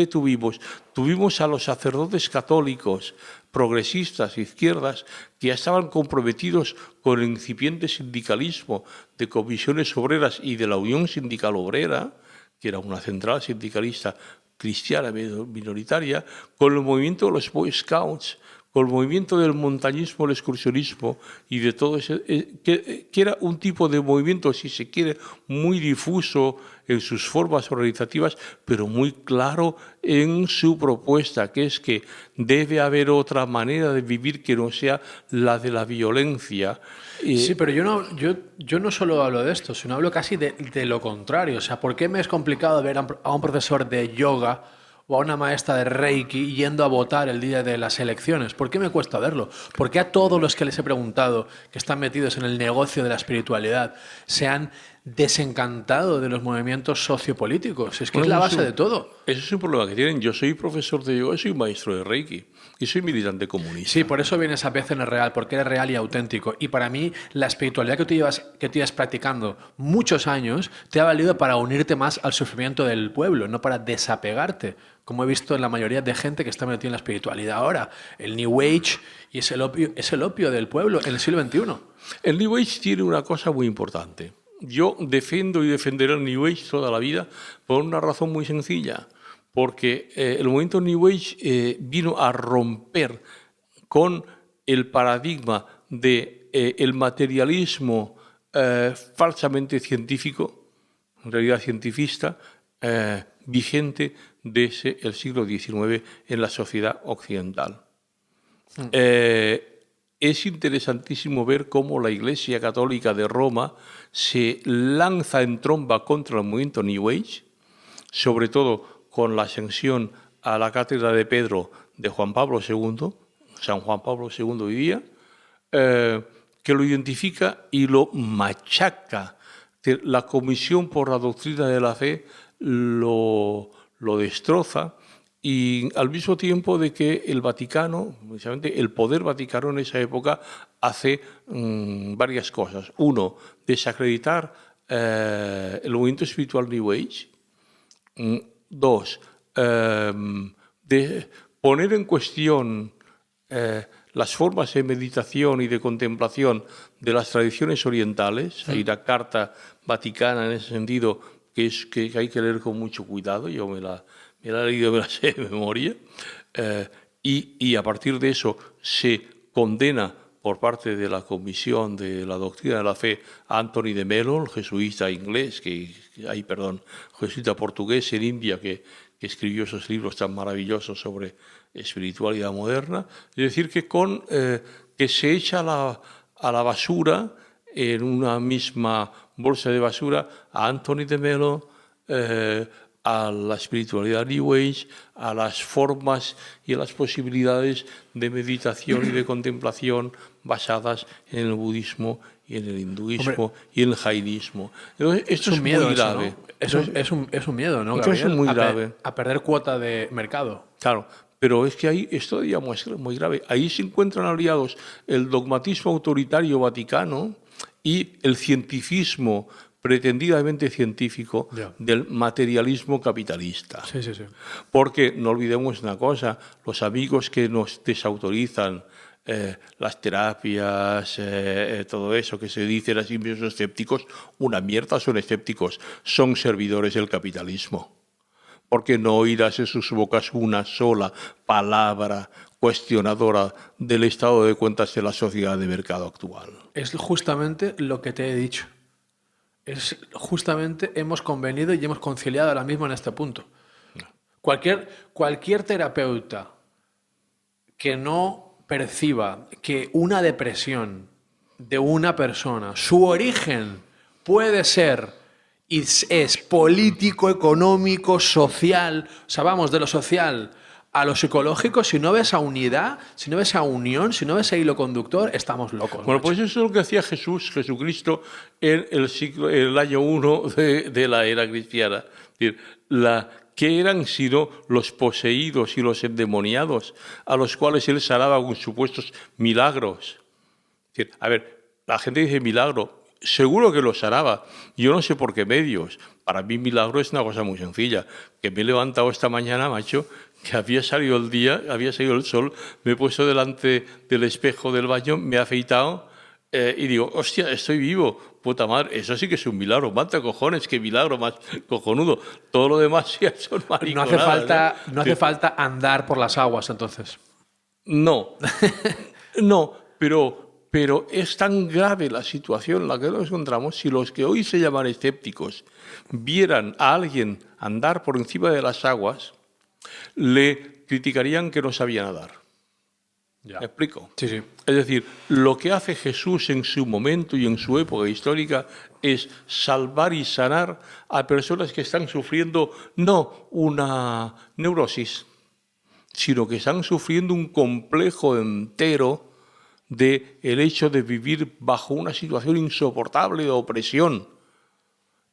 tuvimos? Tuvimos a los sacerdotes católicos, progresistas, izquierdas, que ya estaban comprometidos con el incipiente sindicalismo de comisiones obreras y de la Unión Sindical Obrera, que era una central sindicalista cristiana minoritaria, con el movimiento de los Boy Scouts, con el movimiento del montañismo, el excursionismo y de todo ese, que era un tipo de movimiento, si se quiere, muy difuso en sus formas organizativas, pero muy claro en su propuesta, que es que debe haber otra manera de vivir que no sea la de la violencia. Sí, pero yo no solo hablo de esto, sino hablo casi de lo contrario. O sea, ¿por qué me es complicado ver a un profesor de yoga o a una maestra de Reiki yendo a votar el día de las elecciones? ¿Por qué me cuesta verlo? ¿Por qué a todos los que les he preguntado que están metidos en el negocio de la espiritualidad se han desencantado de los movimientos sociopolíticos? Es que es la base de todo. Ese es un problema que tienen. Yo soy profesor de yoga, soy maestro de Reiki y soy militante comunista. Sí, por eso viene esa pieza en el real, porque eres real y auténtico. Y para mí, la espiritualidad que tú llevas practicando muchos años te ha valido para unirte más al sufrimiento del pueblo, no para desapegarte, como he visto en la mayoría de gente que está metida en la espiritualidad ahora. El New Age y es el opio del pueblo en el siglo XXI. El New Age tiene una cosa muy importante. Yo defiendo y defenderé el New Age toda la vida por una razón muy sencilla. Porque el movimiento New Age vino a romper con el paradigma del materialismo falsamente científico, en realidad cientifista, vigente desde el siglo XIX en la sociedad occidental. Es interesantísimo ver cómo la Iglesia Católica de Roma se lanza en tromba contra el movimiento New Age, sobre todo con la ascensión a la cátedra de Pedro de Juan Pablo II, San Juan Pablo II hoy día, que lo identifica y lo machaca. La Comisión por la Doctrina de la Fe lo destroza, y al mismo tiempo de que el Vaticano, precisamente el poder vaticano en esa época, hace varias cosas. Uno, desacreditar el movimiento espiritual New Age. Dos, de poner en cuestión las formas de meditación y de contemplación de las tradiciones orientales. Hay una carta vaticana en ese sentido que hay que leer con mucho cuidado. Yo me la he leído, me la sé de memoria. Y a partir de eso se condena por parte de la Comisión de la Doctrina de la Fe a Anthony de Mello, el jesuita inglés, jesuita portugués en India, que escribió esos libros tan maravillosos sobre espiritualidad moderna. Es decir, que se echa a la basura, en una misma bolsa de basura, a Anthony de Mello, a la espiritualidad New Age, a las formas y a las posibilidades de meditación y de contemplación basadas en el budismo y en el hinduismo y en el jainismo. Entonces, esto es muy grave. Es un miedo, ¿no, Gabriel? Es muy grave. A perder cuota de mercado. Claro, pero es que ahí es todavía muy grave. Ahí se encuentran aliados el dogmatismo autoritario vaticano y el cientificismo pretendidamente científico del materialismo capitalista. Sí. Porque no olvidemos una cosa, los amigos que nos desautorizan las terapias, todo eso que se dicen así mismos escépticos, una mierda son escépticos, son servidores del capitalismo. Porque no oirás en sus bocas una sola palabra cuestionadora del estado de cuentas de la sociedad de mercado actual. Es justamente lo que te he dicho. Justamente hemos convenido y hemos conciliado ahora mismo en este punto. Cualquier terapeuta que no perciba que una depresión de una persona, su origen puede ser y es político, económico, social, o sea, vamos de lo social a lo psicológico, si no ves esa unidad, si no ves esa unión, si no ves ese hilo conductor, estamos locos. Bueno, Macho. pues eso es lo que hacía Jesucristo en el año 1 de la era cristiana. Es decir, ¿qué eran sino los poseídos y los endemoniados a los cuales él sanaba con supuestos milagros? Es decir, a ver, la gente dice milagro, seguro que lo sanaba. Yo no sé por qué medios. Para mí milagro es una cosa muy sencilla. Que me he levantado esta mañana, macho, que había salido el día, había salido el sol, me he puesto delante del espejo del baño, me he afeitado y digo, hostia, estoy vivo, puta madre, eso sí que es un milagro, mata cojones, qué milagro más cojonudo. Todo lo demás ya son mariconadas. No hace falta andar por las aguas, entonces. No, no, pero es tan grave la situación en la que nos encontramos si los que hoy se llaman escépticos vieran a alguien andar por encima de las aguas, le criticarían que no sabía nadar. Ya. ¿Me explico? Sí, sí. Es decir, lo que hace Jesús en su momento y en su época histórica es salvar y sanar a personas que están sufriendo no una neurosis, sino que están sufriendo un complejo entero de el hecho de vivir bajo una situación insoportable de opresión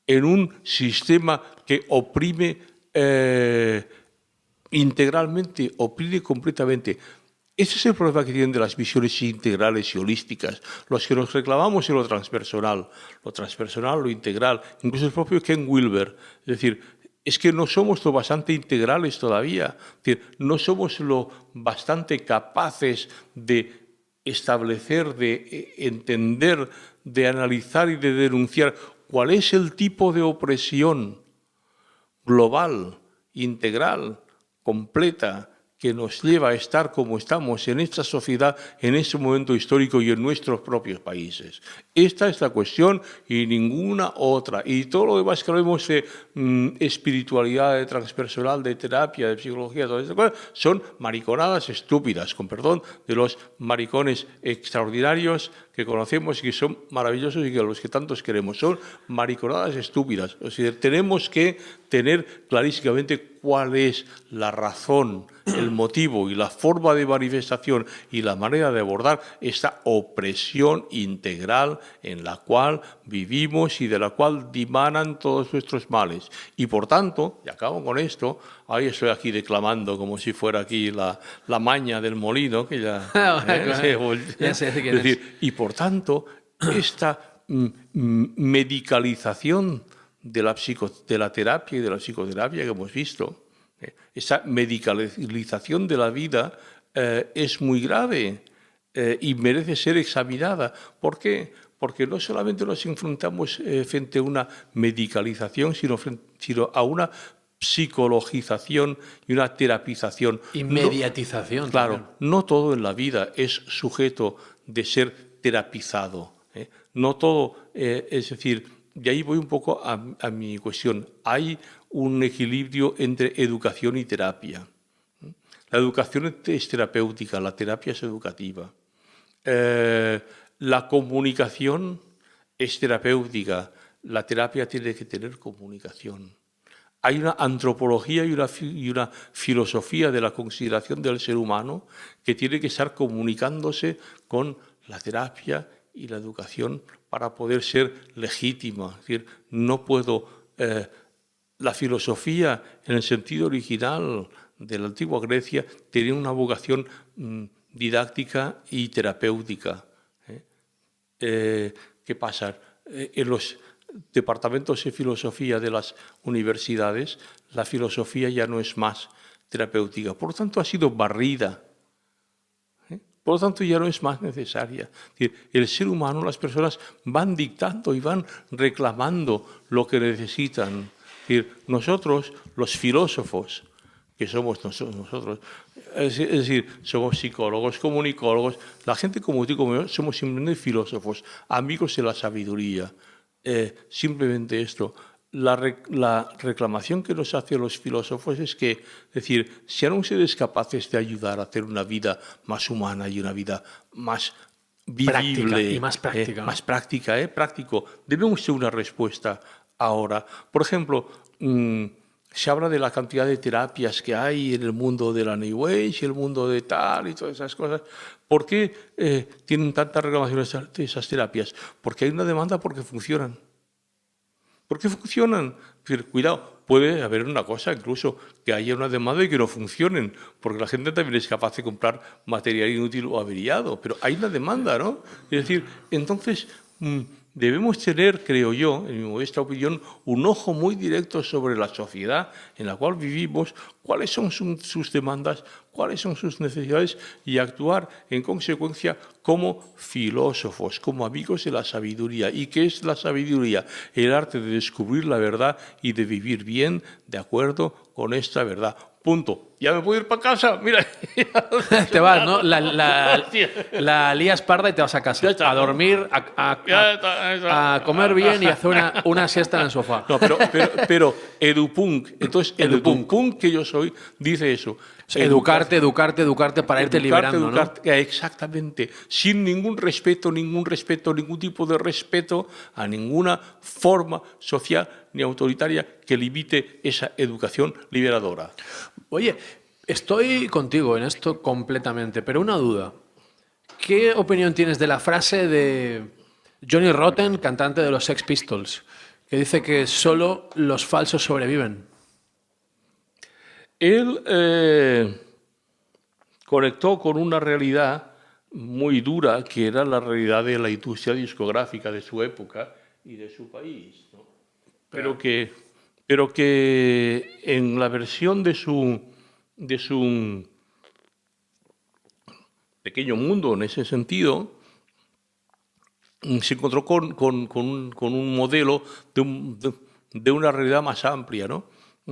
en un sistema que oprime integralmente, oprime completamente. Ese es el problema que tienen de las visiones integrales y holísticas, los que nos reclamamos en lo transpersonal, lo integral, incluso el propio Ken Wilber. Es decir, es que no somos lo bastante integrales todavía, es decir, no somos lo bastante capaces de establecer, de entender, de analizar y de denunciar cuál es el tipo de opresión global, integral, completa, que nos lleva a estar como estamos en esta sociedad, en este momento histórico y en nuestros propios países. Esta es la cuestión y ninguna otra. Y todo lo demás que hablemos de espiritualidad, de transpersonal, de terapia, de psicología, todas estas cosas, son mariconadas estúpidas, con perdón de los maricones extraordinarios que conocemos y que son maravillosos y que a los que tantos queremos. Son mariconadas estúpidas. O sea, tenemos que tener clarísimamente cuál es la razón, el motivo y la forma de manifestación y la manera de abordar esta opresión integral en la cual vivimos y de la cual dimanan todos nuestros males. Y por tanto, y acabo con esto, ahí estoy aquí declamando como si fuera aquí la maña del molino, que ya... Ya sé quién es decir, y por tanto, esta medicalización de la terapia y de la psicoterapia que hemos visto, esa medicalización de la vida es muy grave y merece ser examinada. ¿Por qué? Porque no solamente nos enfrentamos frente a una medicalización, sino a una psicologización y una terapización. Y mediatización. Claro, también. no todo en la vida es sujeto de ser terapizado. No todo, es decir, de ahí voy un poco a mi cuestión. Hay un equilibrio entre educación y terapia. La educación es terapéutica, la terapia es educativa. La comunicación es terapéutica, la terapia tiene que tener comunicación. Hay una antropología y una filosofía de la consideración del ser humano que tiene que estar comunicándose con la terapia y la educación para poder ser legítima. Es decir, no puedo... la filosofía, en el sentido original de la antigua Grecia, tenía una vocación didáctica y terapéutica. ¿Qué pasa? En los departamentos de filosofía de las universidades, la filosofía ya no es más terapéutica. Por lo tanto, ha sido barrida. Por lo tanto, ya no es más necesaria. El ser humano, las personas van dictando y van reclamando lo que necesitan. Nosotros, los filósofos, que somos nosotros, es decir, somos psicólogos, comunicólogos, la gente como tú y como yo, somos simplemente filósofos, amigos de la sabiduría. simplemente esto. La reclamación que nos hacen los filósofos es que, es decir, sean ustedes capaces de ayudar a hacer una vida más humana y una vida más vivible, Práctica y más práctica, ¿no? más práctica, práctico. Debemos tener una respuesta ahora. Por ejemplo, se habla de la cantidad de terapias que hay en el mundo de la New Age y el mundo de tal y todas esas cosas. ¿Por qué tienen tantas reclamaciones de esas terapias? Porque hay una demanda porque funcionan. ¿Por qué funcionan? Pero, cuidado, puede haber una cosa, incluso que haya una demanda y que no funcionen, porque la gente también es capaz de comprar material inútil o averiado, pero hay una demanda, ¿no? Es decir, entonces debemos tener, creo yo, en mi modesta opinión, un ojo muy directo sobre la sociedad en la cual vivimos, cuáles son sus demandas, cuáles son sus necesidades y actuar en consecuencia como filósofos, como amigos de la sabiduría. ¿Y qué es la sabiduría? El arte de descubrir la verdad y de vivir bien de acuerdo con esta verdad. Punto. Ya me puedo ir para casa. Mira. Te vas, ¿no? La lías parda y te vas a casa. A dormir, a comer bien y a hacer una siesta en el sofá. No, pero edupunk. Entonces, el edupunk que yo soy dice eso. Educarte para irte liberando, ¿no? Exactamente. Sin ningún respeto, ningún tipo de respeto a ninguna forma social ni autoritaria que limite esa educación liberadora. Oye, estoy contigo en esto completamente, pero una duda. ¿Qué opinión tienes de la frase de Johnny Rotten, cantante de los Sex Pistols, que dice que solo los falsos sobreviven? Él conectó con una realidad muy dura, que era la realidad de la industria discográfica de su época y de su país, ¿no? Pero que en la versión de su pequeño mundo, en ese sentido, se encontró con un modelo de una realidad más amplia, ¿no?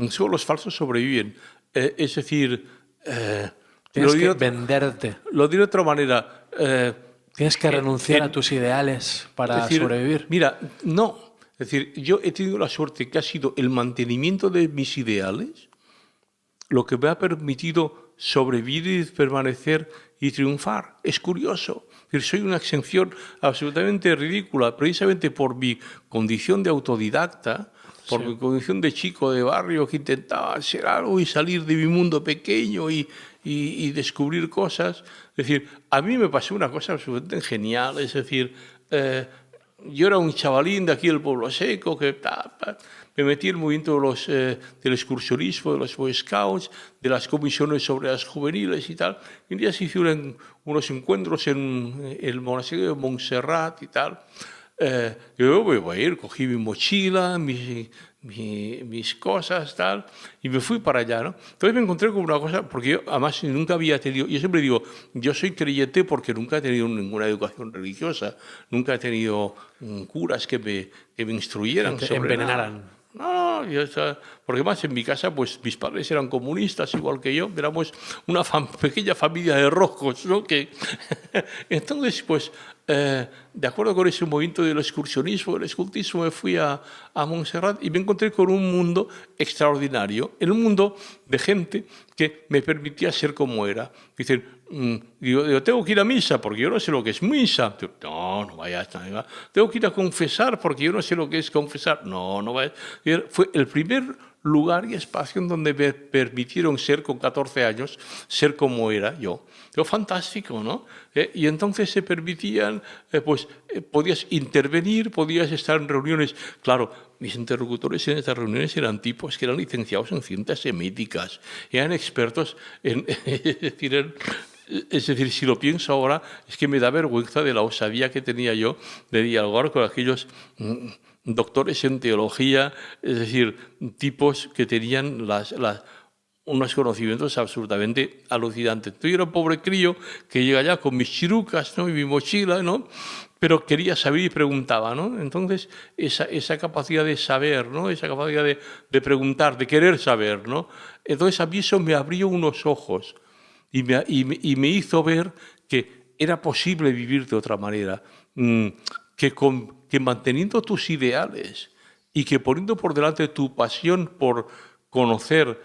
Solo los falsos sobreviven. Es decir, tienes que venderte. Lo diré de otra manera. Tienes que renunciar a tus ideales para sobrevivir. Mira, no. Es decir, yo he tenido la suerte que ha sido el mantenimiento de mis ideales lo que me ha permitido sobrevivir y permanecer y triunfar. Es curioso. Soy una excepción absolutamente ridícula, precisamente por mi condición de autodidacta, por mi condición de chico de barrio que intentaba hacer algo y salir de mi mundo pequeño y descubrir cosas. Es decir, a mí me pasó una cosa absolutamente genial. Es decir, yo era un chavalín de aquí del Pueblo Seco que me metí en el movimiento del excursionismo, de los Boy Scouts, de las comisiones obreras juveniles y tal. Y un día se hicieron unos encuentros en el monasterio de Montserrat y tal. Yo me voy a ir, cogí mi mochila, mis cosas, tal, y me fui para allá, ¿no? Entonces me encontré con una cosa, porque yo además nunca había tenido, yo siempre digo, yo soy creyente porque nunca he tenido ninguna educación religiosa, nunca he tenido curas que me instruyeran Que te sobre envenenaran. nada. No, porque más en mi casa, pues mis padres eran comunistas igual que yo, éramos una pequeña familia de rojos, ¿no? Entonces, pues, de acuerdo con ese movimiento del excursionismo, del escultismo, me fui a Montserrat y me encontré con un mundo extraordinario, en un mundo de gente que me permitía ser como era. Dicen, digo, tengo que ir a misa porque yo no sé lo que es misa. No vayas. Tengo que ir a confesar porque yo no sé lo que es confesar. No vayas. Fue el primer lugar y espacio en donde me permitieron ser, con 14 años, ser como era yo. Fue fantástico, ¿no? Y entonces se permitían, podías intervenir, podías estar en reuniones. Claro, mis interlocutores en estas reuniones eran tipos que eran licenciados en ciencias semíticas, eran expertos es decir, si lo pienso ahora, es que me da vergüenza de la osadía que tenía yo de dialogar con aquellos doctores en teología, es decir, tipos que tenían unos conocimientos absolutamente alucinantes. Yo era un pobre crío que llega allá con mis chirucas, ¿no? Y mi mochila, ¿no? Pero quería saber y preguntaba, ¿no? Entonces, esa capacidad de saber, ¿no? Esa capacidad de preguntar, de querer saber, ¿no? Entonces, a mí eso me abrió unos ojos y me hizo ver que era posible vivir de otra manera, que que manteniendo tus ideales y que poniendo por delante tu pasión por conocer,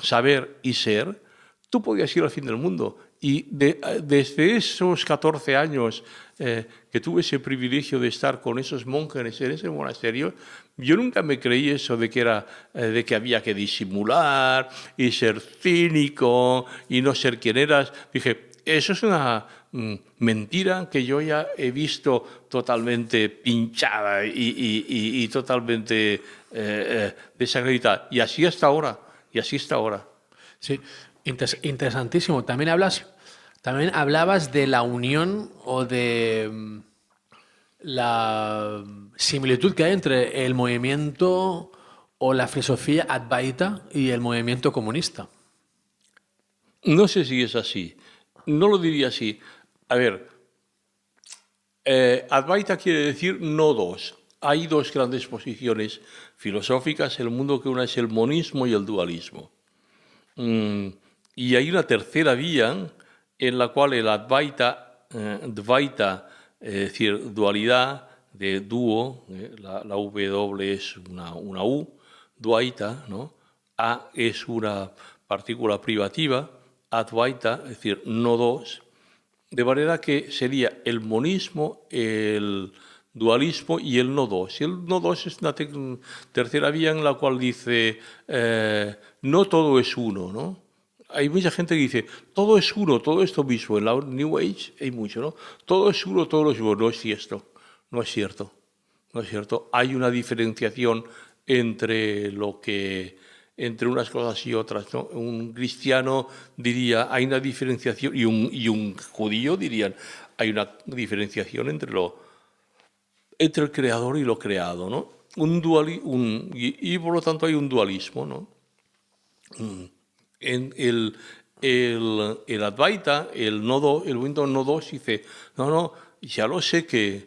saber y ser, tú podías ir al fin del mundo. Y desde esos 14 años que tuve ese privilegio de estar con esos monjes en ese monasterio, yo nunca me creí eso de que había que disimular y ser cínico y no ser quien eras. Dije, eso es una mentira que yo ya he visto totalmente pinchada y totalmente desacreditada. Y así hasta ahora. Y así hasta ahora. Sí, interesantísimo. También hablabas de la unión o de la similitud que hay entre el movimiento o la filosofía Advaita y el movimiento comunista. No sé si es así. No lo diría así. A ver, Advaita quiere decir no dos. Hay dos grandes posiciones filosóficas en el mundo, que una es el monismo y el dualismo. Y hay una tercera vía en la cual el Advaita, Dvaita, es decir, dualidad de dúo, la W es una U, Dvaita, ¿no? A es una partícula privativa, Advaita, es decir, no dos, de manera que sería el monismo, el dualismo y el no dos. Y el no dos es una tercera vía en la cual dice, no todo es uno, ¿no? Hay mucha gente que dice, todo es uno, todo es lo mismo. En la New Age hay mucho, ¿no? Todo es uno, todo es uno. No es cierto, no es cierto, no es cierto. Hay una diferenciación entre unas cosas y otras, ¿no? Un cristiano diría, hay una diferenciación, y un judío dirían, hay una diferenciación entre el creador y lo creado, ¿no? Y por lo tanto hay un dualismo, ¿no? En el Advaita, el movimiento no dos dice, no, ya lo sé que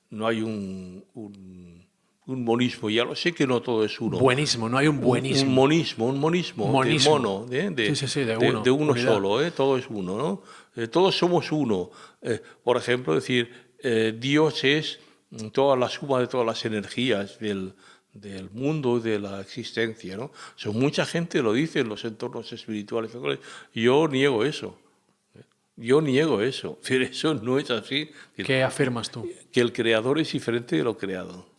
no hay un monismo, ya lo sé que no todo es uno. Buenismo, no hay un buenismo. Un monismo. De Monismo. mono, Sí, de uno. de uno Unidad. solo, todo es uno, ¿no? Todos somos uno. Por ejemplo, decir, Dios es toda la suma de todas las energías del mundo, de la existencia, ¿no? Mucha gente lo dice en los entornos espirituales. Yo niego eso. Yo niego eso. Pero eso no es así. ¿Qué afirmas tú? Que el creador es diferente de lo creado.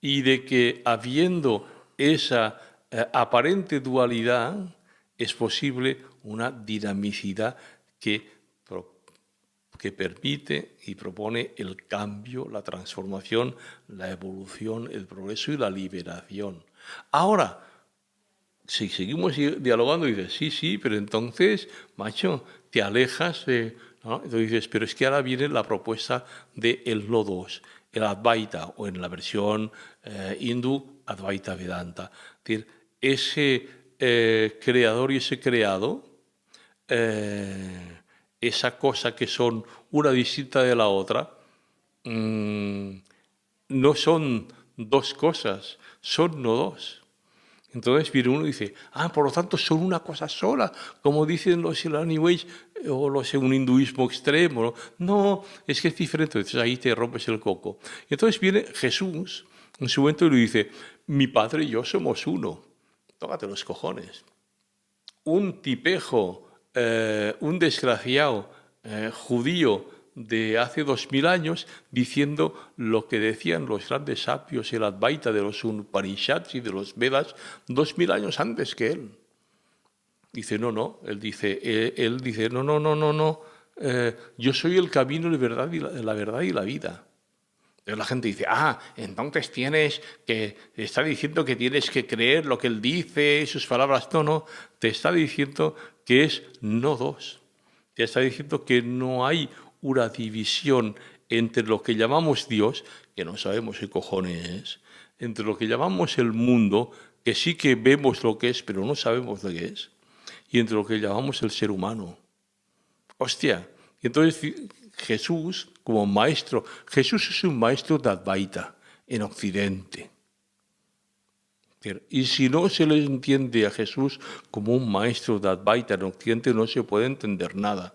Y de que habiendo esa aparente dualidad es posible una dinamicidad que permite y propone el cambio, la transformación, la evolución, el progreso y la liberación. Ahora, si seguimos dialogando, dices, sí, pero entonces, macho, te alejas de... ¿no? Entonces dices, pero es que ahora viene la propuesta del Lodos, el Advaita, o en la versión hindú, Advaita Vedanta. Es decir, ese creador y ese creado, esa cosa que son una distinta de la otra, no son dos cosas, son no dos. Entonces viene uno y dice, por lo tanto son una cosa sola, como dicen los en la New Age o los en un hinduismo extremo. No, es que es diferente. Entonces ahí te rompes el coco. Y entonces viene Jesús en su momento y le dice, mi padre y yo somos uno. Tócate los cojones. Un tipejo, un desgraciado judío de hace 2000 años diciendo lo que decían los grandes sabios, el Advaita de los Upanishads y de los Vedas 2000 años antes que él. Dice, no, él dice, no, yo soy el camino, la verdad y la vida. Entonces la gente dice, entonces está diciendo que tienes que creer lo que él dice, sus palabras. No, te está diciendo que es no dos. Te está diciendo que no hay una división entre lo que llamamos Dios, que no sabemos qué cojones es, entre lo que llamamos el mundo, que sí que vemos lo que es, pero no sabemos lo que es, y entre lo que llamamos el ser humano. Hostia, y entonces Jesús, como maestro, Jesús es un maestro de Advaita en Occidente. Y si no se le entiende a Jesús como un maestro de Advaita en Occidente, no se puede entender nada.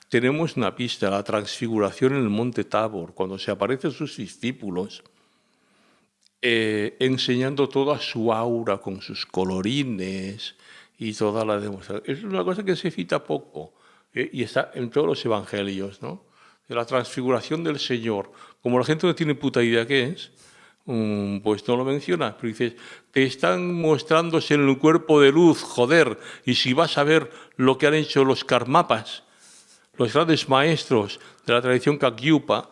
Tenemos una pista, la transfiguración en el monte Tabor, cuando se aparecen sus discípulos, enseñando toda su aura con sus colorines y toda la demostración. Es una cosa que se cita poco y está en todos los evangelios, ¿no? De la transfiguración del Señor. Como la gente no tiene puta idea qué es, pues no lo menciona, pero dices, te están mostrándose en el cuerpo de luz, joder, y si vas a ver lo que han hecho los karmapas, los grandes maestros de la tradición Kagyupa,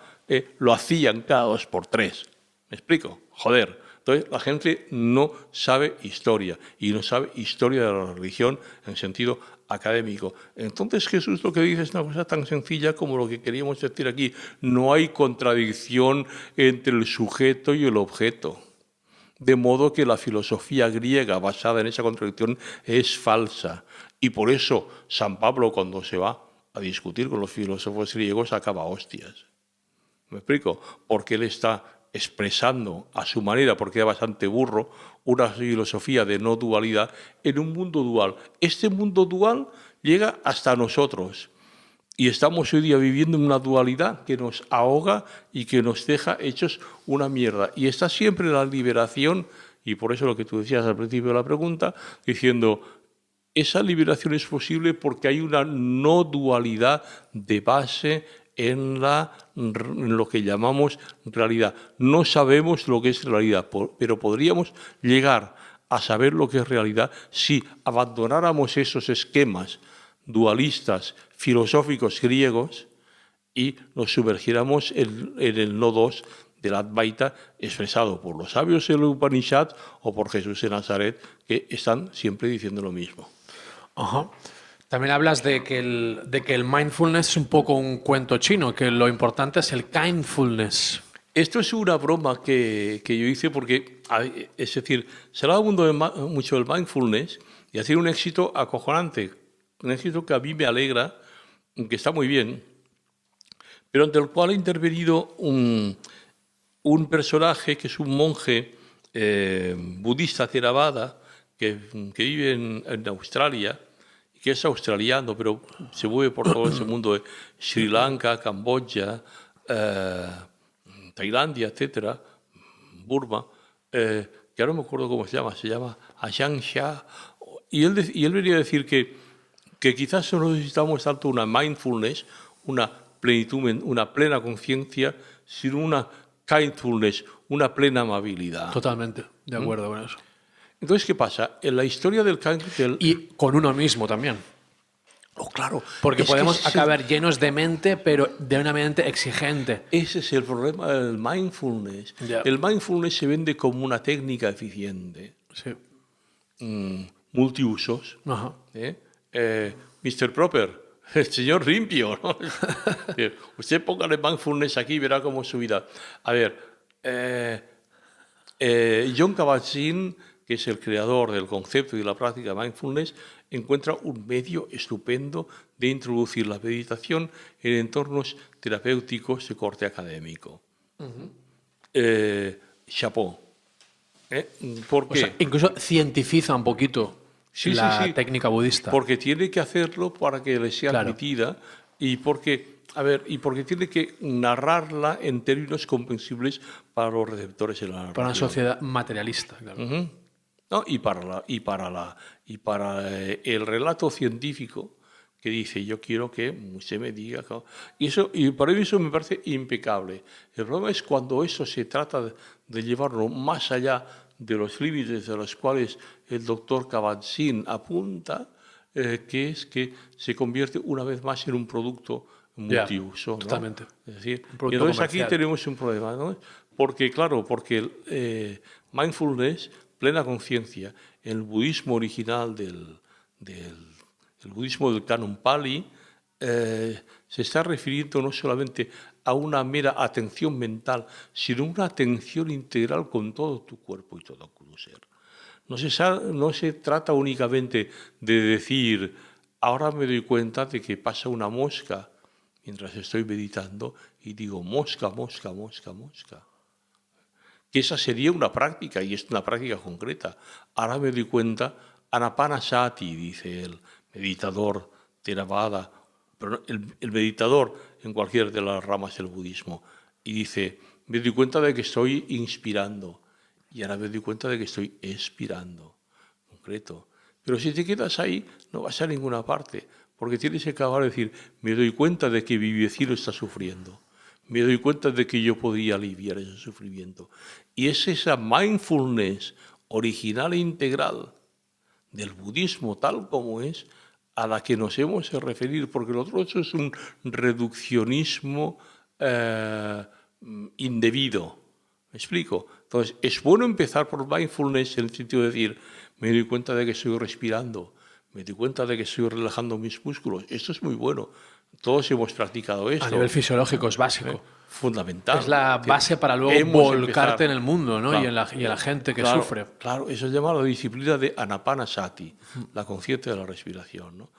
lo hacían cada 2 por 3. ¿Me explico? Joder. Entonces, la gente no sabe historia y no sabe historia de la religión en sentido académico. Entonces, Jesús lo que dice es una cosa tan sencilla como lo que queríamos decir aquí. No hay contradicción entre el sujeto y el objeto. De modo que la filosofía griega basada en esa contradicción es falsa. Y por eso San Pablo, cuando se va a discutir con los filósofos griegos, acaba hostias. ¿Me explico? Porque él está expresando a su manera, porque era bastante burro, una filosofía de no dualidad en un mundo dual. Este mundo dual llega hasta nosotros y estamos hoy día viviendo en una dualidad que nos ahoga y que nos deja hechos una mierda. Y está siempre la liberación, y por eso lo que tú decías al principio de la pregunta, diciendo, esa liberación es posible porque hay una no dualidad de base en lo que llamamos realidad. No sabemos lo que es realidad, pero podríamos llegar a saber lo que es realidad si abandonáramos esos esquemas dualistas filosóficos griegos y nos sumergiéramos en el no dos del Advaita expresado por los sabios del Upanishad o por Jesús de Nazaret, que están siempre diciendo lo mismo. Ajá. También hablas de que el mindfulness es un poco un cuento chino, que lo importante es el kindfulness. Esto es una broma que yo hice porque, es decir, se habla mucho del mindfulness y ha sido un éxito acojonante, un éxito que a mí me alegra, que está muy bien, pero ante el cual ha intervenido un personaje que es un monje budista Theravada que vive en Australia, que es australiano, pero se mueve por todo ese mundo de Sri Lanka, Camboya, Tailandia, etcétera, Burma, que ahora no me acuerdo cómo se llama Ajahn Chah, y él venía a decir que quizás no necesitamos tanto una mindfulness, una plenitud, una plena conciencia, sino una kindfulness, una plena amabilidad. Totalmente, de acuerdo con eso. Entonces, ¿qué pasa? En la historia del kindfulness... Y con uno mismo también. Oh, claro. Porque podemos acabar llenos de mente, pero de una mente exigente. Ese es el problema del mindfulness. Yeah. El mindfulness se vende como una técnica eficiente. Sí. Multiusos. Ajá. Mr. Proper, el señor limpio, ¿no? Usted póngale mindfulness aquí y verá cómo es su vida. A ver, Jon Kabat-Zinn, que es el creador del concepto y de la práctica de mindfulness, encuentra un medio estupendo de introducir la meditación en entornos terapéuticos de corte académico. Chapeau. ¿Por qué? O sea, incluso cientifica un poquito la técnica budista. Porque tiene que hacerlo para que le sea admitida y porque tiene que narrarla en términos comprensibles para los receptores de la narración. Para una sociedad materialista, claro. ¿No? Y para el relato científico que dice, yo quiero que usted me diga... Y para mí eso me parece impecable. El problema es cuando eso se trata de llevarlo más allá de los límites de los cuales el doctor Kabat-Zinn apunta, que es que se convierte una vez más en un producto multiuso. Totalmente. ¿No? Es decir, y entonces aquí tenemos un problema, ¿no? Porque mindfulness, plena conciencia, el budismo original el budismo del canon Pali, se está refiriendo no solamente a una mera atención mental, sino una atención integral con todo tu cuerpo y todo tu ser. No se trata únicamente de decir, ahora me doy cuenta de que pasa una mosca mientras estoy meditando y digo, mosca, mosca, mosca, mosca. Que esa sería una práctica y es una práctica concreta. Ahora me doy cuenta, Anapanasati, dice el meditador Theravada, pero el meditador en cualquier de las ramas del budismo, y dice, me doy cuenta de que estoy inspirando y ahora me doy cuenta de que estoy expirando, concreto. Pero si te quedas ahí, no vas a ninguna parte, porque tienes que acabar de decir, me doy cuenta de que mi vecino está sufriendo, me doy cuenta de que yo podría aliviar ese sufrimiento. Y es esa mindfulness original e integral del budismo tal como es, a la que nos hemos de referir, porque lo otro es un reduccionismo indebido. ¿Me explico? Entonces, es bueno empezar por mindfulness en el sentido de decir, me doy cuenta de que estoy respirando, me doy cuenta de que estoy relajando mis músculos. Esto es muy bueno. Todos hemos practicado esto. A nivel fisiológico es básico. Fundamental. Es la base para luego volcarte en el mundo, ¿no? Claro, y en la gente que sufre. Claro, eso se llama la disciplina de Anapanasati, la conciencia de la respiración, ¿no?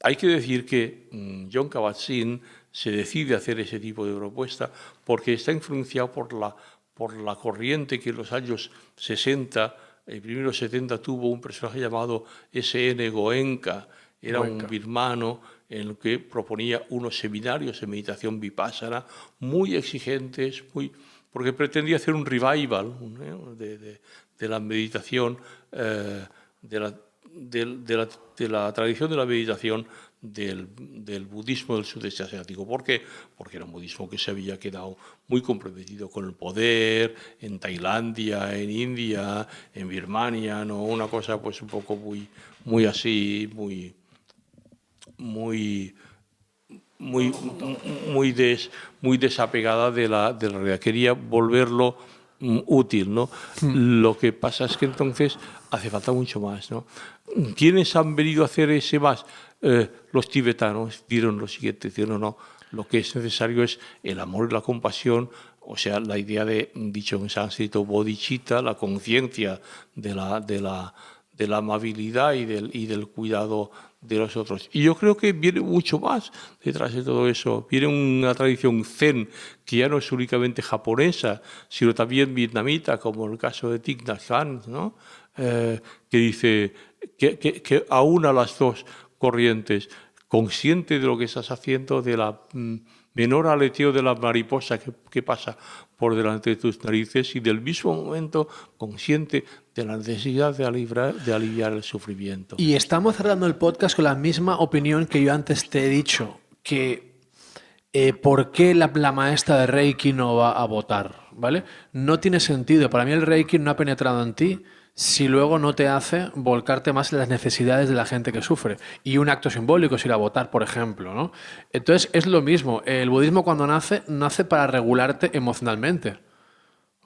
Hay que decir que Jon Kabat-Zinn se decide a hacer ese tipo de propuesta porque está influenciado por la corriente que en los años 60, primero 70, tuvo un personaje llamado S.N. Goenka. Era un birmano en el que proponía unos seminarios de meditación vipassana muy exigentes, porque pretendía hacer un revival de la meditación, de la tradición de la meditación del budismo del sudeste asiático. ¿Por qué? Porque era un budismo que se había quedado muy comprometido con el poder en Tailandia, en India, en Birmania, ¿no? Una cosa pues un poco muy así, muy desapegada de la realidad. Quería volverlo útil, ¿no? Lo que pasa es que entonces hace falta mucho más, ¿no? ¿Quiénes han venido a hacer ese más? Los tibetanos dieron lo siguiente, dijeron, no, lo que es necesario es el amor y la compasión, o sea, la idea de, dicho en sánscrito, bodhicitta, la conciencia de la amabilidad y del cuidado de los otros. Y yo creo que viene mucho más detrás de todo eso. Viene una tradición zen que ya no es únicamente japonesa, sino también vietnamita, como el caso de Thich Nhat Hanh, ¿no? Que dice que aúna las dos corrientes, consciente de lo que estás haciendo, de la menor aleteo de la mariposa que pasa por delante de tus narices y del mismo momento consciente de la necesidad de aliviar el sufrimiento. Y estamos cerrando el podcast con la misma opinión que yo antes te he dicho, que ¿por qué la maestra de Reiki no va a votar? ¿Vale? No tiene sentido. Para mí el Reiki no ha penetrado en ti si luego no te hace volcarte más en las necesidades de la gente que sufre. Y un acto simbólico es ir a votar, por ejemplo, ¿no? Entonces es lo mismo. El budismo cuando nace para regularte emocionalmente.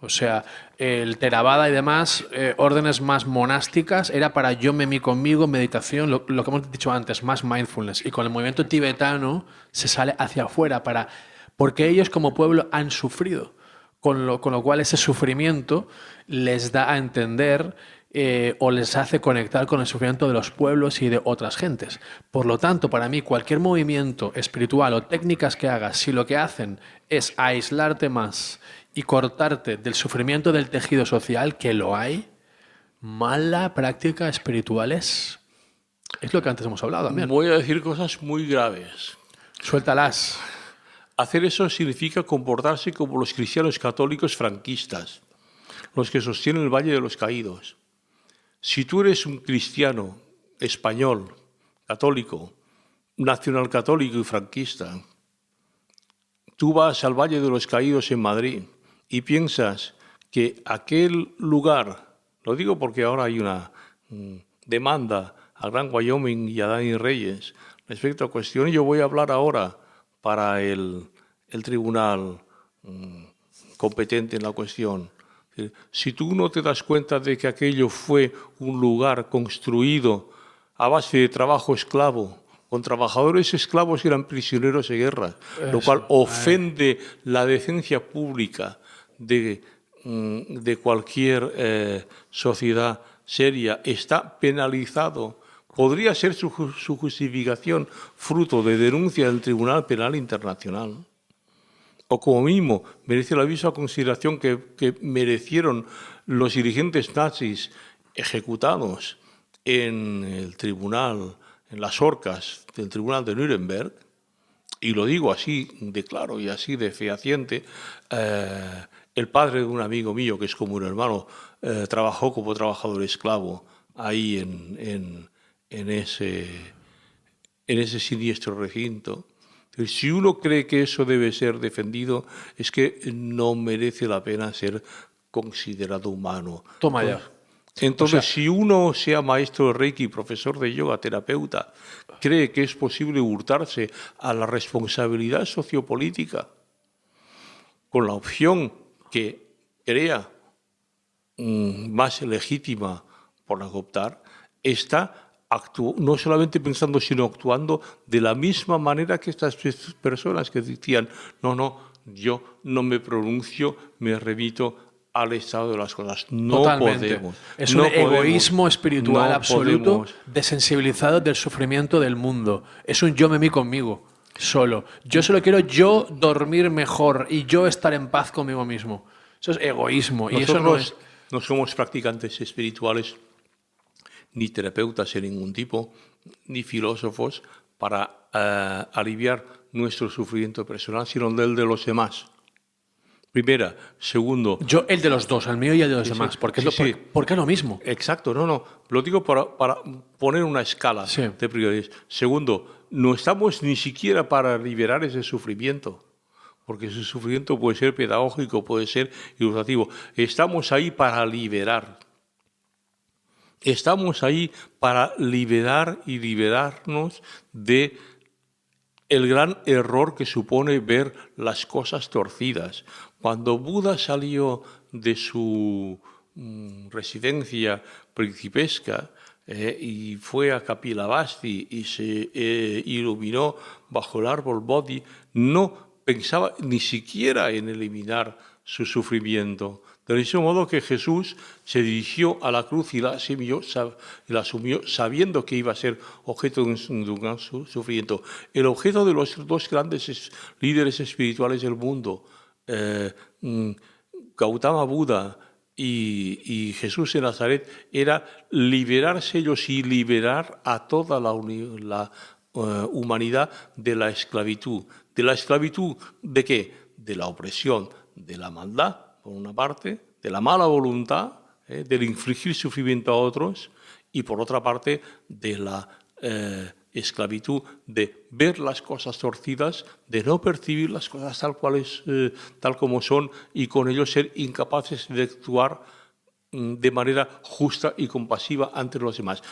O sea, el Theravada y demás, órdenes más monásticas, era para yo mí conmigo, meditación, lo que hemos dicho antes, más mindfulness. Y con el movimiento tibetano se sale hacia afuera, porque ellos como pueblo han sufrido. Con lo cual ese sufrimiento les da a entender o les hace conectar con el sufrimiento de los pueblos y de otras gentes. Por lo tanto, para mí, cualquier movimiento espiritual o técnicas que hagas, si lo que hacen es aislarte más y cortarte del sufrimiento del tejido social, que lo hay, mala práctica espiritual es lo que antes hemos hablado también. Voy a decir cosas muy graves. Suéltalas. Hacer eso significa comportarse como los cristianos católicos franquistas, los que sostienen el Valle de los Caídos. Si tú eres un cristiano español, católico, nacional católico y franquista, tú vas al Valle de los Caídos en Madrid y piensas que aquel lugar, lo digo porque ahora hay una demanda a Gran Wyoming y a Dani Reyes respecto a cuestiones, yo voy a hablar ahora para el tribunal competente en la cuestión. Si tú no te das cuenta de que aquello fue un lugar construido a base de trabajo esclavo, con trabajadores esclavos que eran prisioneros de guerra, lo cual ofende la decencia pública de cualquier sociedad seria, está penalizado. Podría ser su justificación fruto de denuncia del Tribunal Penal Internacional. O como mínimo merece la misma consideración que merecieron los dirigentes nazis ejecutados en el Tribunal en las horcas del Tribunal de Nuremberg, y lo digo así de claro y así de fehaciente, el padre de un amigo mío, que es como un hermano, trabajó como trabajador esclavo ahí en ese siniestro recinto. Entonces, si uno cree que eso debe ser defendido, es que no merece la pena ser considerado humano. Toma ya. Entonces, O sea, si uno, sea maestro de Reiki, profesor de yoga, terapeuta, cree que es posible hurtarse a la responsabilidad sociopolítica con la opción que crea más legítima por adoptar, está no solamente pensando, sino actuando de la misma manera que estas personas que decían, no, yo no me pronuncio, me remito al estado de las cosas. No totalmente. podemos. Es no un egoísmo podemos, espiritual no absoluto, podemos. desensibilizado del sufrimiento del mundo. Es un yo me mí conmigo, solo. Yo solo quiero yo dormir mejor y yo estar en paz conmigo mismo. Eso es egoísmo y eso no es... Nosotros no somos practicantes espirituales, ni terapeutas de ningún tipo, ni filósofos para aliviar nuestro sufrimiento personal, sino el de los demás. Primera. Segundo. Yo el de los dos, el mío y el de los Sí, demás, porque, sí, sí. porque es lo mismo. Exacto, no. Lo digo para poner una escala Sí. de prioridades. Segundo, no estamos ni siquiera para liberar ese sufrimiento, porque ese sufrimiento puede ser pedagógico, puede ser ilustrativo. Estamos ahí para liberar. Estamos ahí para liberar y liberarnos de el gran error que supone ver las cosas torcidas. Cuando Buda salió de su residencia principesca y fue a Kapilavastu y se iluminó bajo el árbol Bodhi, no pensaba ni siquiera en eliminar su sufrimiento. Del mismo modo que Jesús se dirigió a la cruz y la asumió sabiendo que iba a ser objeto de un gran sufrimiento. El objeto de los dos grandes líderes espirituales del mundo, Gautama Buda y Jesús de Nazaret, era liberarse ellos y liberar a toda la humanidad de la esclavitud. ¿De la esclavitud de qué? De la opresión, de la maldad, por una parte, de la mala voluntad, del infligir sufrimiento a otros, y por otra parte, de la esclavitud de ver las cosas torcidas, de no percibir las cosas tal como son, y con ello ser incapaces de actuar de manera justa y compasiva ante los demás.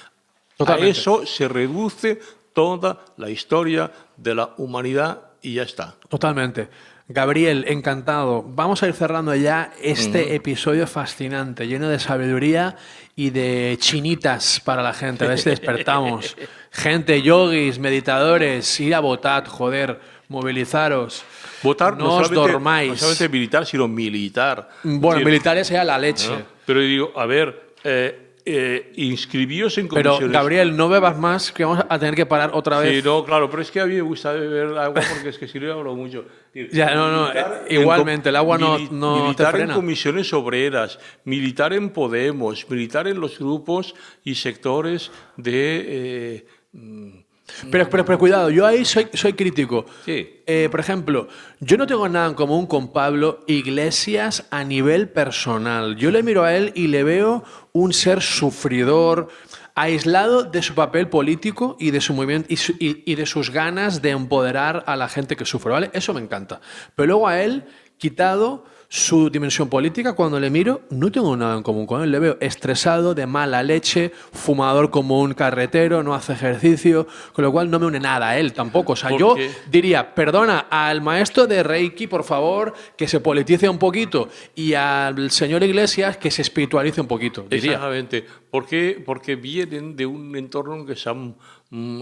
Totalmente. A eso se reduce toda la historia de la humanidad y ya está. Totalmente. Gabriel, encantado. Vamos a ir cerrando ya este episodio fascinante, lleno de sabiduría y de chinitas para la gente. A ver si despertamos. Gente, yogis, meditadores, ir a votar, joder, movilizaros. Votar no os dormáis. No solamente militar, sino militar. Bueno, Sí, militares sea la leche. ¿no? Pero digo, a ver, inscribíos en Pero, comisiones. Gabriel, no bebas más, que vamos a tener que parar otra vez. Sí, no, claro, pero es que a mí me gusta beber agua porque es que si no hablo mucho. Ya, no, igualmente, el agua no te militar frena. en comisiones obreras, militar en Podemos, militar en los grupos y sectores de... Pero cuidado, yo ahí soy crítico. Sí. Por ejemplo, yo no tengo nada en común con Pablo Iglesias a nivel personal. Yo le miro a él y le veo un ser sufridor, aislado de su papel político y de su movimiento y de sus ganas de empoderar a la gente que sufre, ¿vale? Eso me encanta. Pero luego a él, quitado su dimensión política, cuando le miro, no tengo nada en común con él. Le veo estresado, de mala leche, fumador como un carretero, no hace ejercicio, con lo cual no me une nada a él tampoco. O sea, yo diría, perdona, al maestro de Reiki, por favor, que se politice un poquito, y al señor Iglesias, que se espiritualice un poquito, diría. Exactamente. ¿Por qué? Porque vienen de un entorno en que se han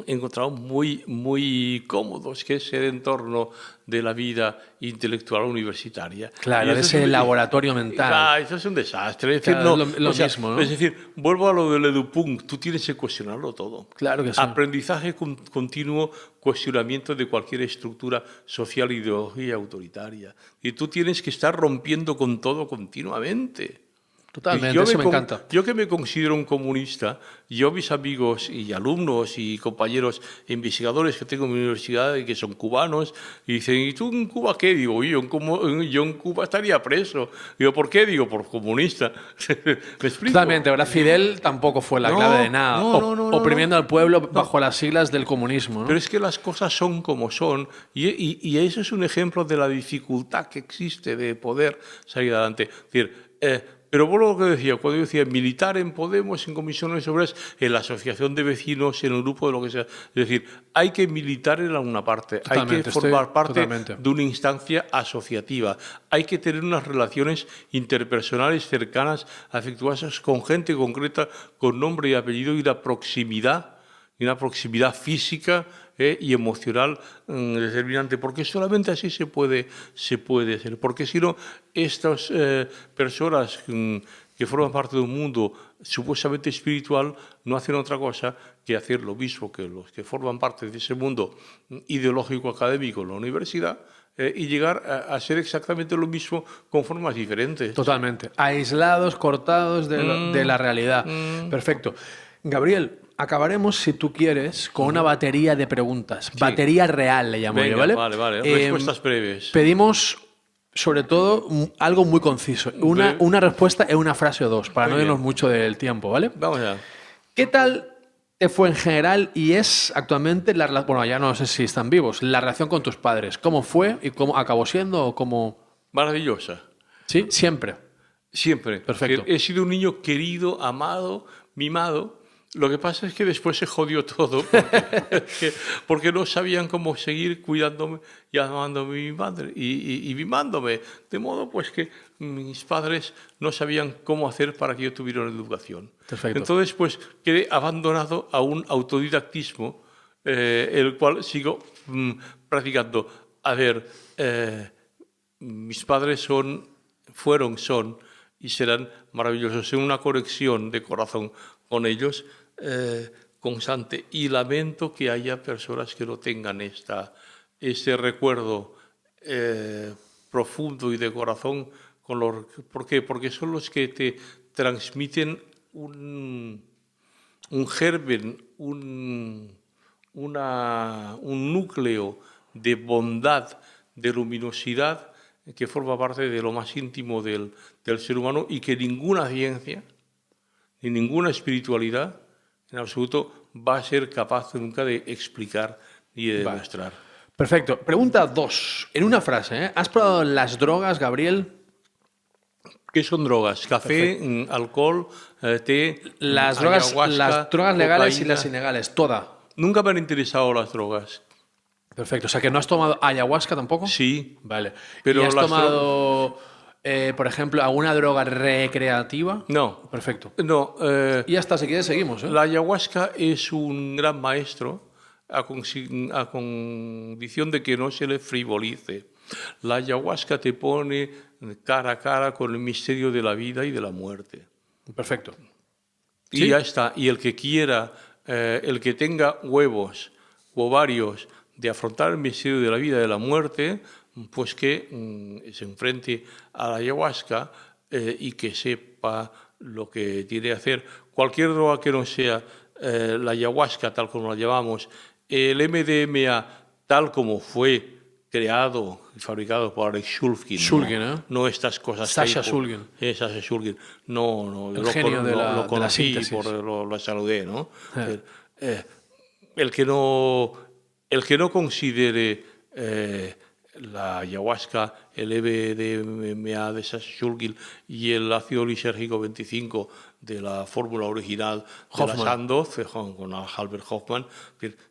encontrado muy cómodos, que es el entorno de la vida intelectual universitaria. Claro, de ese laboratorio mental. Claro, eso es un desastre. Es Claro, decir, lo mismo, ¿no? Es decir, vuelvo a lo del edupunk, tú tienes que cuestionarlo todo. Claro que sí. Aprendizaje continuo, cuestionamiento de cualquier estructura social, ideología autoritaria. Y tú tienes que estar rompiendo con todo continuamente. Totalmente, Yo eso me con- encanta. Yo que me considero un comunista, yo mis amigos y alumnos y compañeros investigadores que tengo en mi universidad y que son cubanos, y dicen, ¿y tú en Cuba qué? Digo, yo en Cuba estaría preso. Digo, ¿por qué? Digo, por comunista. ¿Me explico? Totalmente, ahora Fidel tampoco fue la clave de nada, No. oprimiendo al pueblo No. bajo las siglas del comunismo, Pero ¿no? es que las cosas son como son y eso es un ejemplo de la dificultad que existe de poder salir adelante. Es decir, pero por lo que decía, cuando yo decía militar en Podemos, en comisiones obreras, en la asociación de vecinos, en el grupo de lo que sea, es decir, hay que militar en alguna parte, hay que Totalmente, formar parte totalmente. de una instancia asociativa, hay que tener unas relaciones interpersonales cercanas, afectuosas con gente concreta, con nombre y apellido y una proximidad física y emocional determinante, porque solamente así se puede hacer, porque si no, estas personas que forman parte de un mundo supuestamente espiritual no hacen otra cosa que hacer lo mismo que los que forman parte de ese mundo ideológico académico en la universidad y llegar a ser exactamente lo mismo con formas diferentes. Totalmente. Aislados, cortados de la realidad. Perfecto. Gabriel, acabaremos, si tú quieres, con una batería de preguntas. Batería real, le llamo yo, Venga, ¿vale? vale. Respuestas breves. Pedimos, sobre todo, algo muy conciso. Una respuesta en una frase o dos, para Muy no irnos bien. mucho del tiempo, ¿vale? Vamos allá. ¿Qué tal te fue en general y es actualmente bueno, ya no sé si están vivos, la relación con tus padres? ¿Cómo fue y cómo acabó siendo o cómo? Maravillosa. Sí, siempre. Siempre. Perfecto. He sido un niño querido, amado, mimado. Lo que pasa es que después se jodió todo porque no sabían cómo seguir cuidándome y amándome mi madre y mimándome. De modo pues que mis padres no sabían cómo hacer para que yo tuviera una educación. Perfecto. Entonces pues quedé abandonado a un autodidactismo el cual sigo practicando. A ver, mis padres son y serán maravillosos. En una conexión de corazón con ellos constante. Y lamento que haya personas que no tengan ese recuerdo profundo y de corazón. ¿Por qué? Porque son los que te transmiten un germen, un núcleo de bondad, de luminosidad, que forma parte de lo más íntimo del ser humano y que ninguna ciencia ni ninguna espiritualidad en absoluto va a ser capaz nunca de explicar ni de demostrar. Perfecto. Pregunta 2. En una frase, ¿eh? ¿Has probado las drogas, Gabriel? ¿Qué son drogas? Café, alcohol, té, Las ayahuasca, drogas legales y cocaína. las ilegales, toda. Nunca me han interesado las drogas. Perfecto. O sea, que no has tomado ayahuasca tampoco. Sí, Vale. pero ¿Y has las tomado, por ejemplo, alguna droga recreativa? no. Perfecto. No, Y hasta si quieres seguimos, ¿eh? la ayahuasca es un gran maestro a condición de que no se le frivolice. La ayahuasca te pone cara a cara con el misterio de la vida y de la muerte. Perfecto. Y ¿Sí? ya está. Y el que quiera, el que tenga huevos o ovarios de afrontar el misterio de la vida y de la muerte, pues que se enfrente a la ayahuasca y que sepa lo que tiene que hacer. Cualquier droga que no sea la ayahuasca, tal como la llamamos, el MDMA, tal como fue creado y fabricado por Alex Shulgin. Shulgin, ¿eh? No estas cosas. Sasha que hay Shulgin. Sasha Shulgin. No, El genio de la conocí, síntesis. lo saludé, ¿no? El que no considere la ayahuasca, el MDMA de Sasha Shulgin y el ácido lisérgico 25 de la fórmula original de la Sandoz, con Albert Hoffman,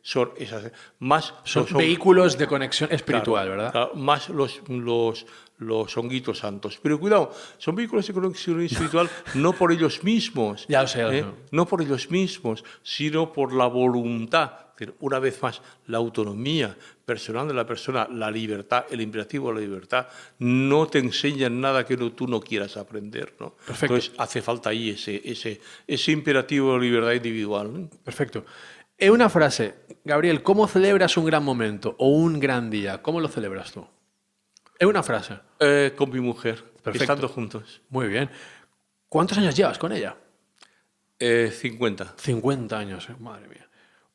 son esas más Son vehículos de conexión espiritual, claro, ¿verdad? claro, más los honguitos santos. Pero cuidado, son vehículos de conexión espiritual no por ellos mismos, Ya lo sé. no por ellos mismos, sino por la voluntad. Una vez más, la autonomía personal de la persona, la libertad, el imperativo de la libertad, no te enseñan nada que tú no quieras aprender, ¿no? Perfecto. Entonces hace falta ahí ese imperativo de libertad individual, ¿no? Perfecto. En una frase, Gabriel, ¿cómo celebras un gran momento o un gran día? ¿Cómo lo celebras tú? En una frase. Con mi mujer, Perfecto. estando juntos. Muy bien. ¿Cuántos años llevas con ella? 50. 50 años, madre mía.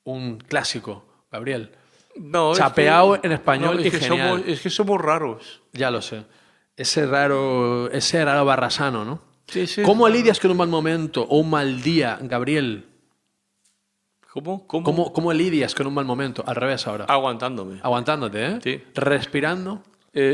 Un clásico, Gabriel. No, Chapeado en español no, y genial. es que somos raros. Ya lo sé. Ese raro barrasano, ¿no? Sí, sí. ¿Cómo lidias con un mal momento o un mal día, Gabriel? ¿Cómo? ¿Cómo lidias con un mal momento? Al revés ahora. Aguantándome. Aguantándote, ¿eh? Sí. Respirando.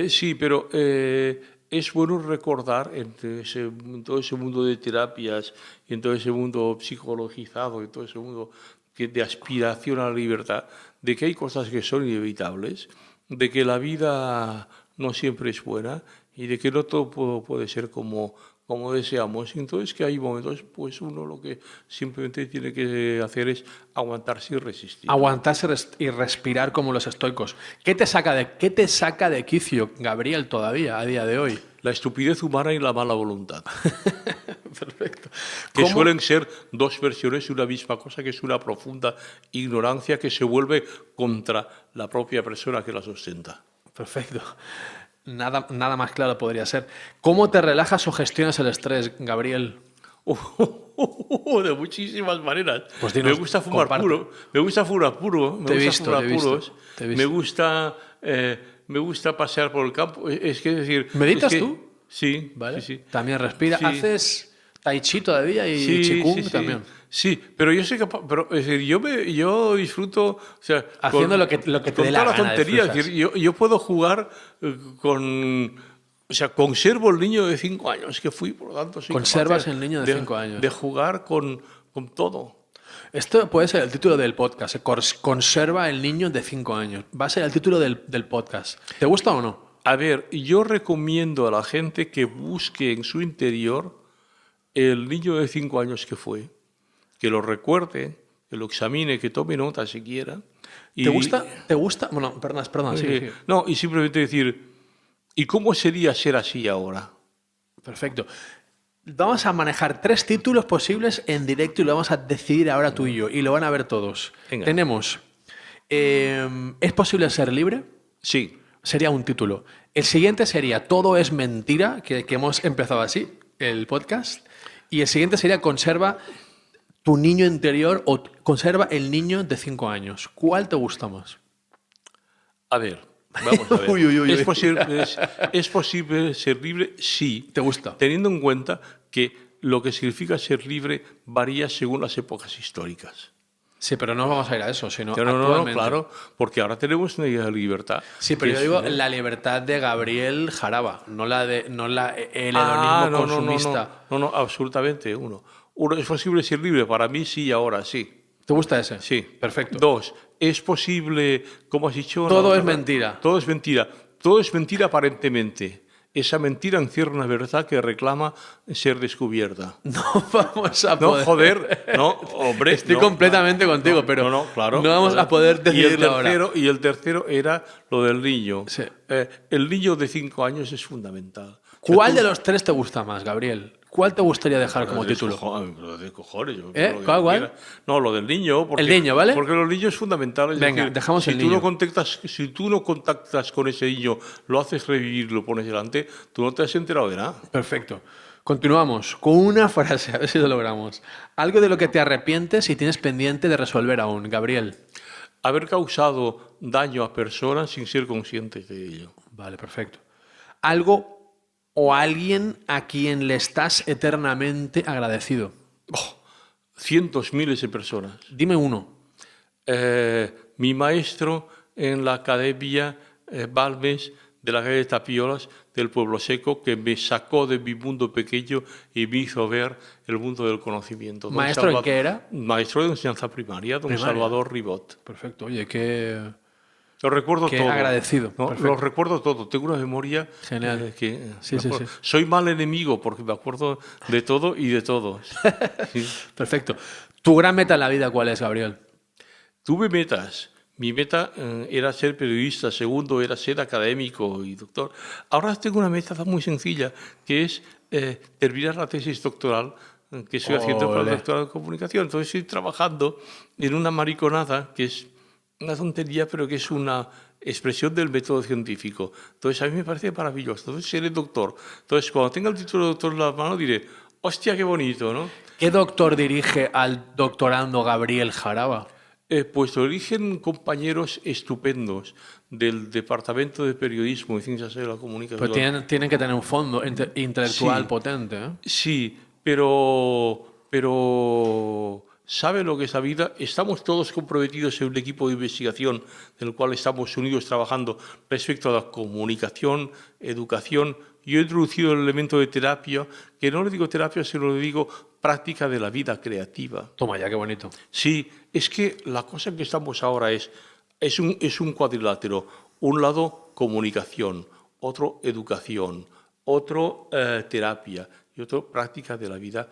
Sí, pero es bueno recordar en todo ese mundo de terapias y en todo ese mundo psicologizado y todo ese mundo de aspiración a la libertad, de que hay cosas que son inevitables, de que la vida no siempre es buena y de que no todo puede ser como deseamos. Entonces que hay momentos, pues uno lo que simplemente tiene que hacer es aguantarse y resistir. Aguantarse y respirar como los estoicos. ¿Qué te saca de quicio, Gabriel, todavía, a día de hoy? La estupidez humana y la mala voluntad. Perfecto. Que suelen ser dos versiones de una misma cosa, que es una profunda ignorancia que se vuelve contra la propia persona que la sustenta. Perfecto. Nada más claro podría ser. ¿Cómo te relajas o gestionas el estrés, Gabriel? De muchísimas maneras. Pues me gusta fumar puro. Me gusta fumar puro. Me gusta fumar puros. Me gusta pasear por el campo. Es que decir. ¿Meditas tú? Sí. ¿Vale? Sí. También respira. Sí. ¿Haces tai chi todavía y qigong también? Sí, pero yo soy capaz, pero es decir, yo disfruto, o sea, haciendo lo que te dé la gana. Tontería, es decir, yo puedo jugar o sea, conservo el niño de 5 años que fui, por lo tanto soy Conservas capaz el niño de 5 años. De jugar con todo. Esto puede ser el título del podcast. Conserva el niño de 5 años. Va a ser el título del podcast. ¿Te gusta o no? A ver, yo recomiendo a la gente que busque en su interior el niño de 5 años que fue, que lo recuerde, que lo examine, que tome nota siquiera. ¿Te gusta? Bueno, perdón. Sí. No, y simplemente decir, ¿y cómo sería ser así ahora? Perfecto. Vamos a manejar 3 títulos posibles en directo y lo vamos a decidir ahora tú y yo. Y lo van a ver todos. Venga. Tenemos, ¿es posible ser libre? Sí. Sería un título. El siguiente sería Todo es mentira, que hemos empezado así, el podcast. Y el siguiente sería Conserva tu niño interior o Conserva el niño de 5 años. ¿Cuál te gusta más? A ver, vamos a ver. Uy. ¿Es posible ser libre? Sí. ¿Te gusta? Teniendo en cuenta que lo que significa ser libre varía según las épocas históricas. Sí, pero no vamos a ir a eso, sino No, actualmente. claro, porque ahora tenemos una idea de libertad. Sí, pero yo digo la libertad de Gabriel Jaraba, no el hedonismo consumista. No, absolutamente. Uno, ¿es posible ser libre? Para mí sí, ahora sí. ¿Te gusta ese? Sí. Perfecto. 2, ¿es posible, como has dicho? Todo es mentira. Todo es mentira. Todo es mentira aparentemente. Esa mentira encierra una verdad que reclama ser descubierta. No vamos a No, poder. joder, no, hombre. Estoy completamente contigo, pero claro, no vamos a poder decidirlo ahora. Y el tercero era lo del niño. Sí. El niño de 5 años es fundamental. ¿Cuál de los 3 te gusta más, Gabriel? ¿Cuál te gustaría dejar como título? De cojones. ¿Cuál? No, lo del niño. El niño, ¿vale? Porque los niños es fundamental. Venga, dejamos el niño. Si tú no contactas con ese niño, lo haces revivir, lo pones delante, tú no te has enterado de nada. Perfecto. Continuamos con una frase, a ver si lo logramos. Algo de lo que te arrepientes y tienes pendiente de resolver aún, Gabriel. Haber causado daño a personas sin ser conscientes de ello. Vale, perfecto. Algo o alguien a quien le estás eternamente agradecido. Cientos, miles de personas. Dime uno. Mi maestro en la Academia Balmes de la calle de Tapiolas del Pueblo Seco, que me sacó de mi mundo pequeño y me hizo ver el mundo del conocimiento. ¿Maestro en qué era? Maestro de enseñanza primaria, don Salvador Ribot. Perfecto. Oye, qué Lo recuerdo todo. agradecido. ¿No? Lo recuerdo todo. Tengo una memoria genial. Sí. Soy mal enemigo porque me acuerdo de todo y de todos. Sí. Perfecto. ¿Tu gran meta en la vida cuál es, Gabriel? Tuve metas. Mi meta era ser periodista. Segundo era ser académico y doctor. Ahora tengo una meta muy sencilla, que es terminar la tesis doctoral que estoy haciendo para el doctorado en comunicación. Entonces estoy trabajando en una mariconada que es una tontería, pero que es una expresión del método científico. Entonces, a mí me parece maravilloso. Entonces, seré doctor. Entonces, cuando tenga el título de doctor en la mano, diré, Hostia, qué bonito, ¿no? ¿Qué doctor dirige al doctorando Gabriel Jaraba? Pues lo eligen compañeros estupendos del Departamento de Periodismo y Ciencias de la Pues Comunicación. tienen que tener un fondo intelectual Sí, potente, ¿eh? sí, pero ¿sabe lo que es la vida? Estamos todos comprometidos en un equipo de investigación del cual estamos unidos trabajando respecto a la comunicación, educación. Yo he introducido el elemento de terapia, que no le digo terapia, sino le digo práctica de la vida creativa. Toma ya, qué bonito. Sí, es que la cosa en que estamos ahora es un cuadrilátero. Un lado, comunicación, otro, educación, otro, terapia y otro, práctica de la vida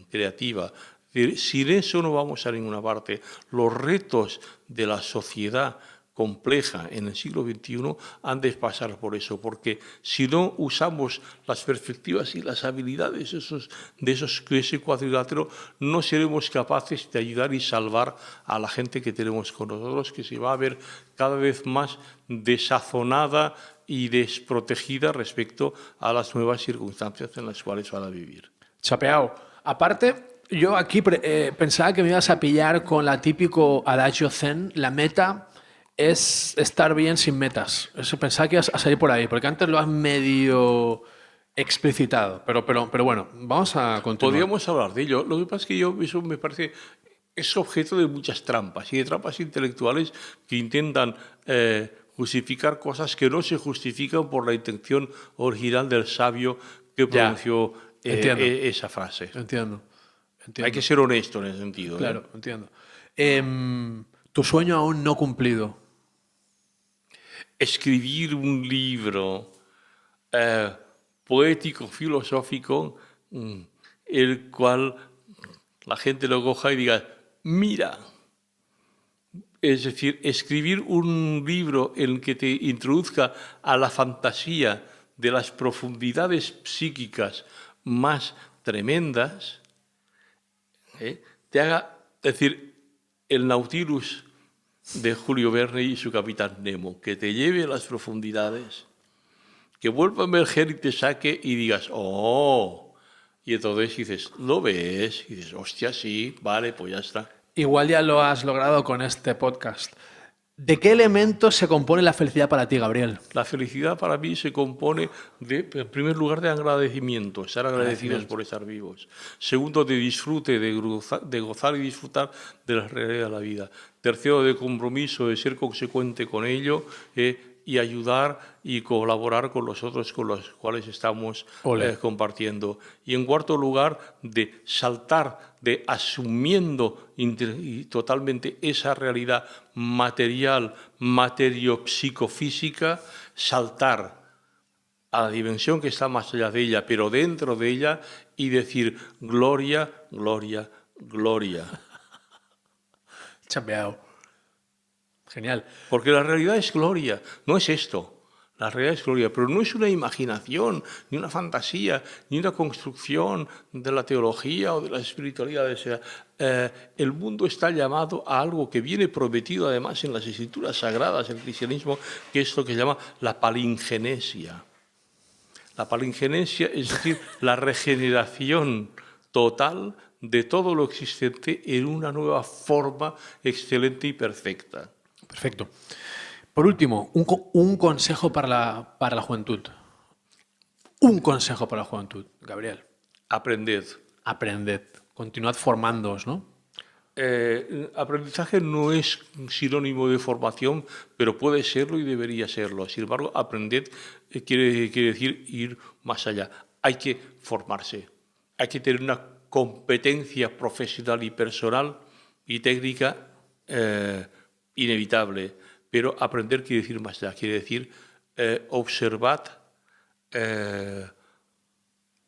creativa. Es decir, sin eso no vamos a ninguna parte. Los retos de la sociedad compleja en el siglo XXI han de pasar por eso, porque si no usamos las perspectivas y las habilidades de ese cuadrilátero, no seremos capaces de ayudar y salvar a la gente que tenemos con nosotros, que se va a ver cada vez más desazonada y desprotegida respecto a las nuevas circunstancias en las cuales van a vivir. Chapeao. Aparte, yo aquí pensaba que me ibas a pillar con la típico adagio zen, la meta es estar bien sin metas. Eso pensaba que ibas a salir por ahí, porque antes lo has medio explicitado. Pero bueno, vamos a continuar. Podríamos hablar de ello. Lo que pasa es que eso me parece es objeto de muchas trampas y de trampas intelectuales que intentan justificar cosas que no se justifican por la intención original del sabio que pronunció esa frase. Entiendo. Hay que ser honesto en ese sentido. Claro, entiendo. Tu sueño aún no cumplido. Escribir un libro poético, filosófico, el cual la gente lo coja y diga, mira. Es decir, escribir un libro en el que te introduzca a la fantasía de las profundidades psíquicas más tremendas, te haga, es decir, el Nautilus de Julio Verne y su capitán Nemo, que te lleve a las profundidades, que vuelva a emerger y te saque y digas, oh, y entonces dices, ¿lo ves? Y dices, hostia, sí, vale, pues ya está. Igual ya lo has logrado con este podcast. ¿De qué elementos se compone la felicidad para ti, Gabriel? La felicidad para mí se compone, en primer lugar, de agradecimiento, estar agradecidos por estar vivos. Segundo, de disfrute, de gozar y disfrutar de la realidad de la vida. Tercero, de compromiso, de ser consecuente con ello y ayudar y colaborar con los otros con los cuales estamos compartiendo. Y en cuarto lugar, de saltar, de asumiendo totalmente esa realidad material, materio-psicofísica, saltar a la dimensión que está más allá de ella, pero dentro de ella, y decir gloria, gloria, gloria. Chambeado. Genial. Porque la realidad es gloria, no es esto. La realidad es gloria, pero no es una imaginación, ni una fantasía, ni una construcción de la teología o de las espiritualidades. El mundo está llamado a algo que viene prometido además en las escrituras sagradas del cristianismo, que es lo que se llama la palingenesia. La palingenesia es decir, la regeneración total de todo lo existente en una nueva forma excelente y perfecta. Perfecto. Por último, un consejo para la juventud. Un consejo para la juventud, Gabriel. Aprended. Aprended. Continuad formándoos, ¿no? Aprendizaje no es sinónimo de formación, pero puede serlo y debería serlo. Sin embargo, aprender quiere decir ir más allá. Hay que formarse. Hay que tener una competencia profesional y personal y técnica inevitable, pero aprender quiere decir más allá, quiere decir observad,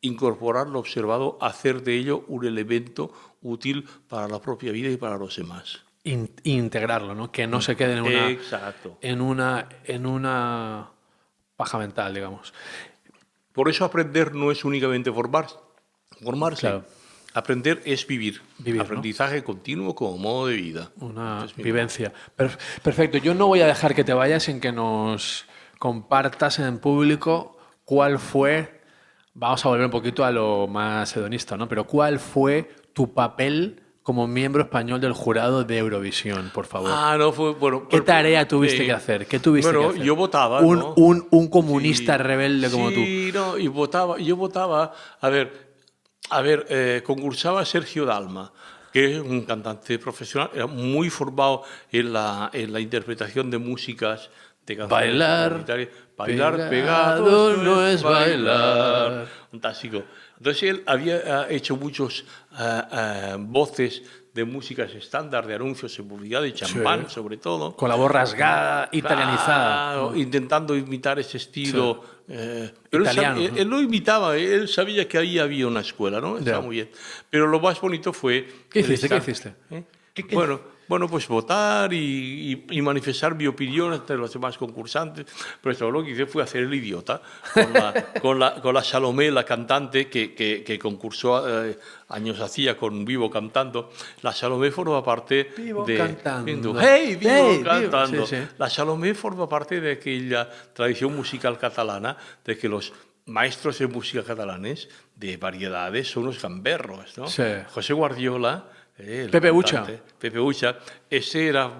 incorporar lo observado, hacer de ello un elemento útil para la propia vida y para los demás. Integrarlo, ¿no? Que no se quede en una paja mental, digamos. Por eso aprender no es únicamente formarse. Claro. Aprender es vivir. Aprendizaje, ¿no?, continuo como modo de vida. Una vivencia. Perfecto. Yo no voy a dejar que te vayas sin que nos compartas en público cuál fue, vamos a volver un poquito a lo más hedonista, ¿no? Pero ¿cuál fue tu papel como miembro español del jurado de Eurovisión, por favor? No fue, bueno... ¿Qué tarea tuviste que hacer? ¿Qué tuviste que hacer? Yo votaba, ¿no? Un comunista rebelde como tú. Sí, no, y yo votaba, concursaba Sergio Dalma, que es un cantante profesional, era muy formado en la interpretación de músicas, de canciones Bailar pegado no es bailar. Fantástico. Entonces él había hecho muchos voces de músicas estándar, de anuncios de publicidad, de champán, sobre todo. Con la voz rasgada, italianizada. Claro, intentando imitar ese estilo. Pero Italiano. Él lo imitaba, él sabía que ahí había una escuela, ¿no? Estaba muy bien. Pero lo más bonito fue... ¿Qué hiciste? Bueno, pues votar y manifestar mi opinión ante los demás concursantes. Pero eso lo que hice fue hacer el idiota con la Salomé, la cantante que concursó años hacía con Vivo Cantando. La Salomé forma parte Vivo de... cantando. Vivo Cantando! Sí, sí. La Salomé forma parte de aquella tradición musical catalana de que los maestros de música catalanes de variedades son los gamberros, ¿no? Sí. José Guardiola... Pepe Ucha. Pepe Ucha, ese era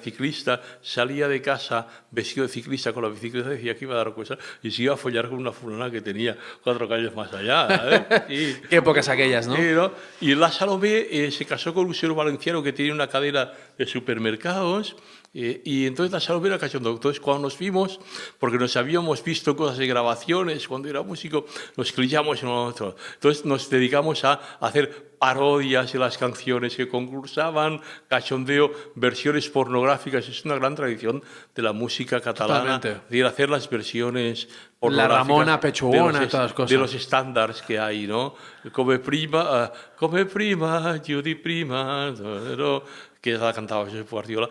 ciclista, salía de casa vestido de ciclista con la bicicleta, decía que iba a dar cosas y se iba a follar con una fulana que tenía 4 calles más allá. Qué épocas aquellas, ¿no? Sí, ¿no? Y la Salomé se casó con un señor valenciano que tenía una cadena de supermercados. Y entonces la Salomé era cachondo. Entonces cuando nos vimos, porque nos habíamos visto cosas de grabaciones, cuando era músico, nos clillamos en nosotros. Entonces nos dedicamos a hacer parodias de las canciones que concursaban, cachondeo, versiones pornográficas. Es una gran tradición de la música catalana. Totalmente. De hacer las versiones La Ramona Pechugona, todas las cosas. de los estándares que hay, ¿no? Come prima, Judy prima, que la cantaba José Guardiola.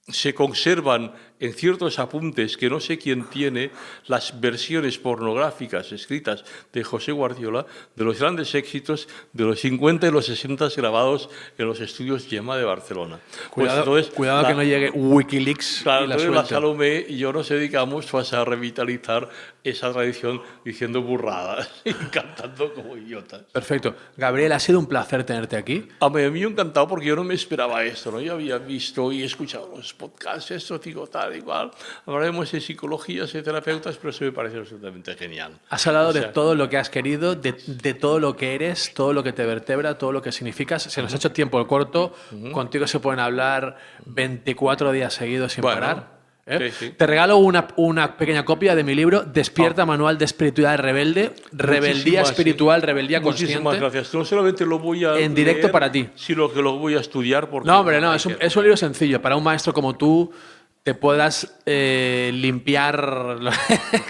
Se conservan en ciertos apuntes que no sé quién tiene las versiones pornográficas escritas de José Guardiola de los grandes éxitos de los 50 y los 60 grabados en los estudios Gemma de Barcelona. Cuidado que no llegue Wikileaks. Claro, y la entonces la suelte. Salomé y yo nos dedicamos pues, a revitalizar esa tradición diciendo burradas y cantando como idiotas. Perfecto. Gabriel, ha sido un placer tenerte aquí. A mí me ha encantado porque yo no me esperaba esto, ¿no? Yo había visto y escuchado los podcasts, esto, digo, tal, igual. Hablaremos de psicologías, de terapeutas, pero eso me parece absolutamente genial. Has hablado de todo lo que has querido, de todo lo que eres, todo lo que te vertebra, todo lo que significas. Se nos ha hecho tiempo corto. Contigo se pueden hablar 24 días seguidos sin parar. Sí. Te regalo una pequeña copia de mi libro, Despierta, Manual de Espiritualidad Rebelde, Rebeldía Espiritual, Rebeldía Consciente. Muchísimas gracias. No solamente lo voy a en directo leer, para ti. sino que lo voy a estudiar. Porque no, hombre, no, es un libro sencillo. Para un maestro como tú, te puedas limpiar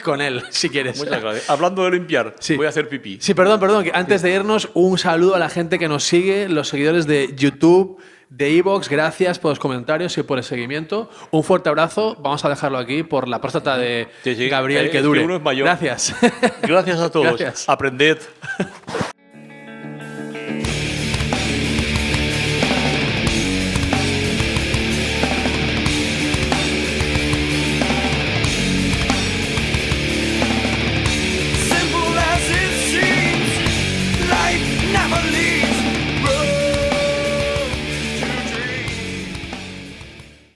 con él, si quieres. Muchas gracias. Hablando de limpiar, voy a hacer pipí. Sí, perdón, que antes de irnos, un saludo a la gente que nos sigue, los seguidores de YouTube, de iVoox, gracias por los comentarios y por el seguimiento. Un fuerte abrazo. Vamos a dejarlo aquí por la próstata de Gabriel, que dure. Uno es mayor. Gracias. Gracias a todos. Gracias. Aprended.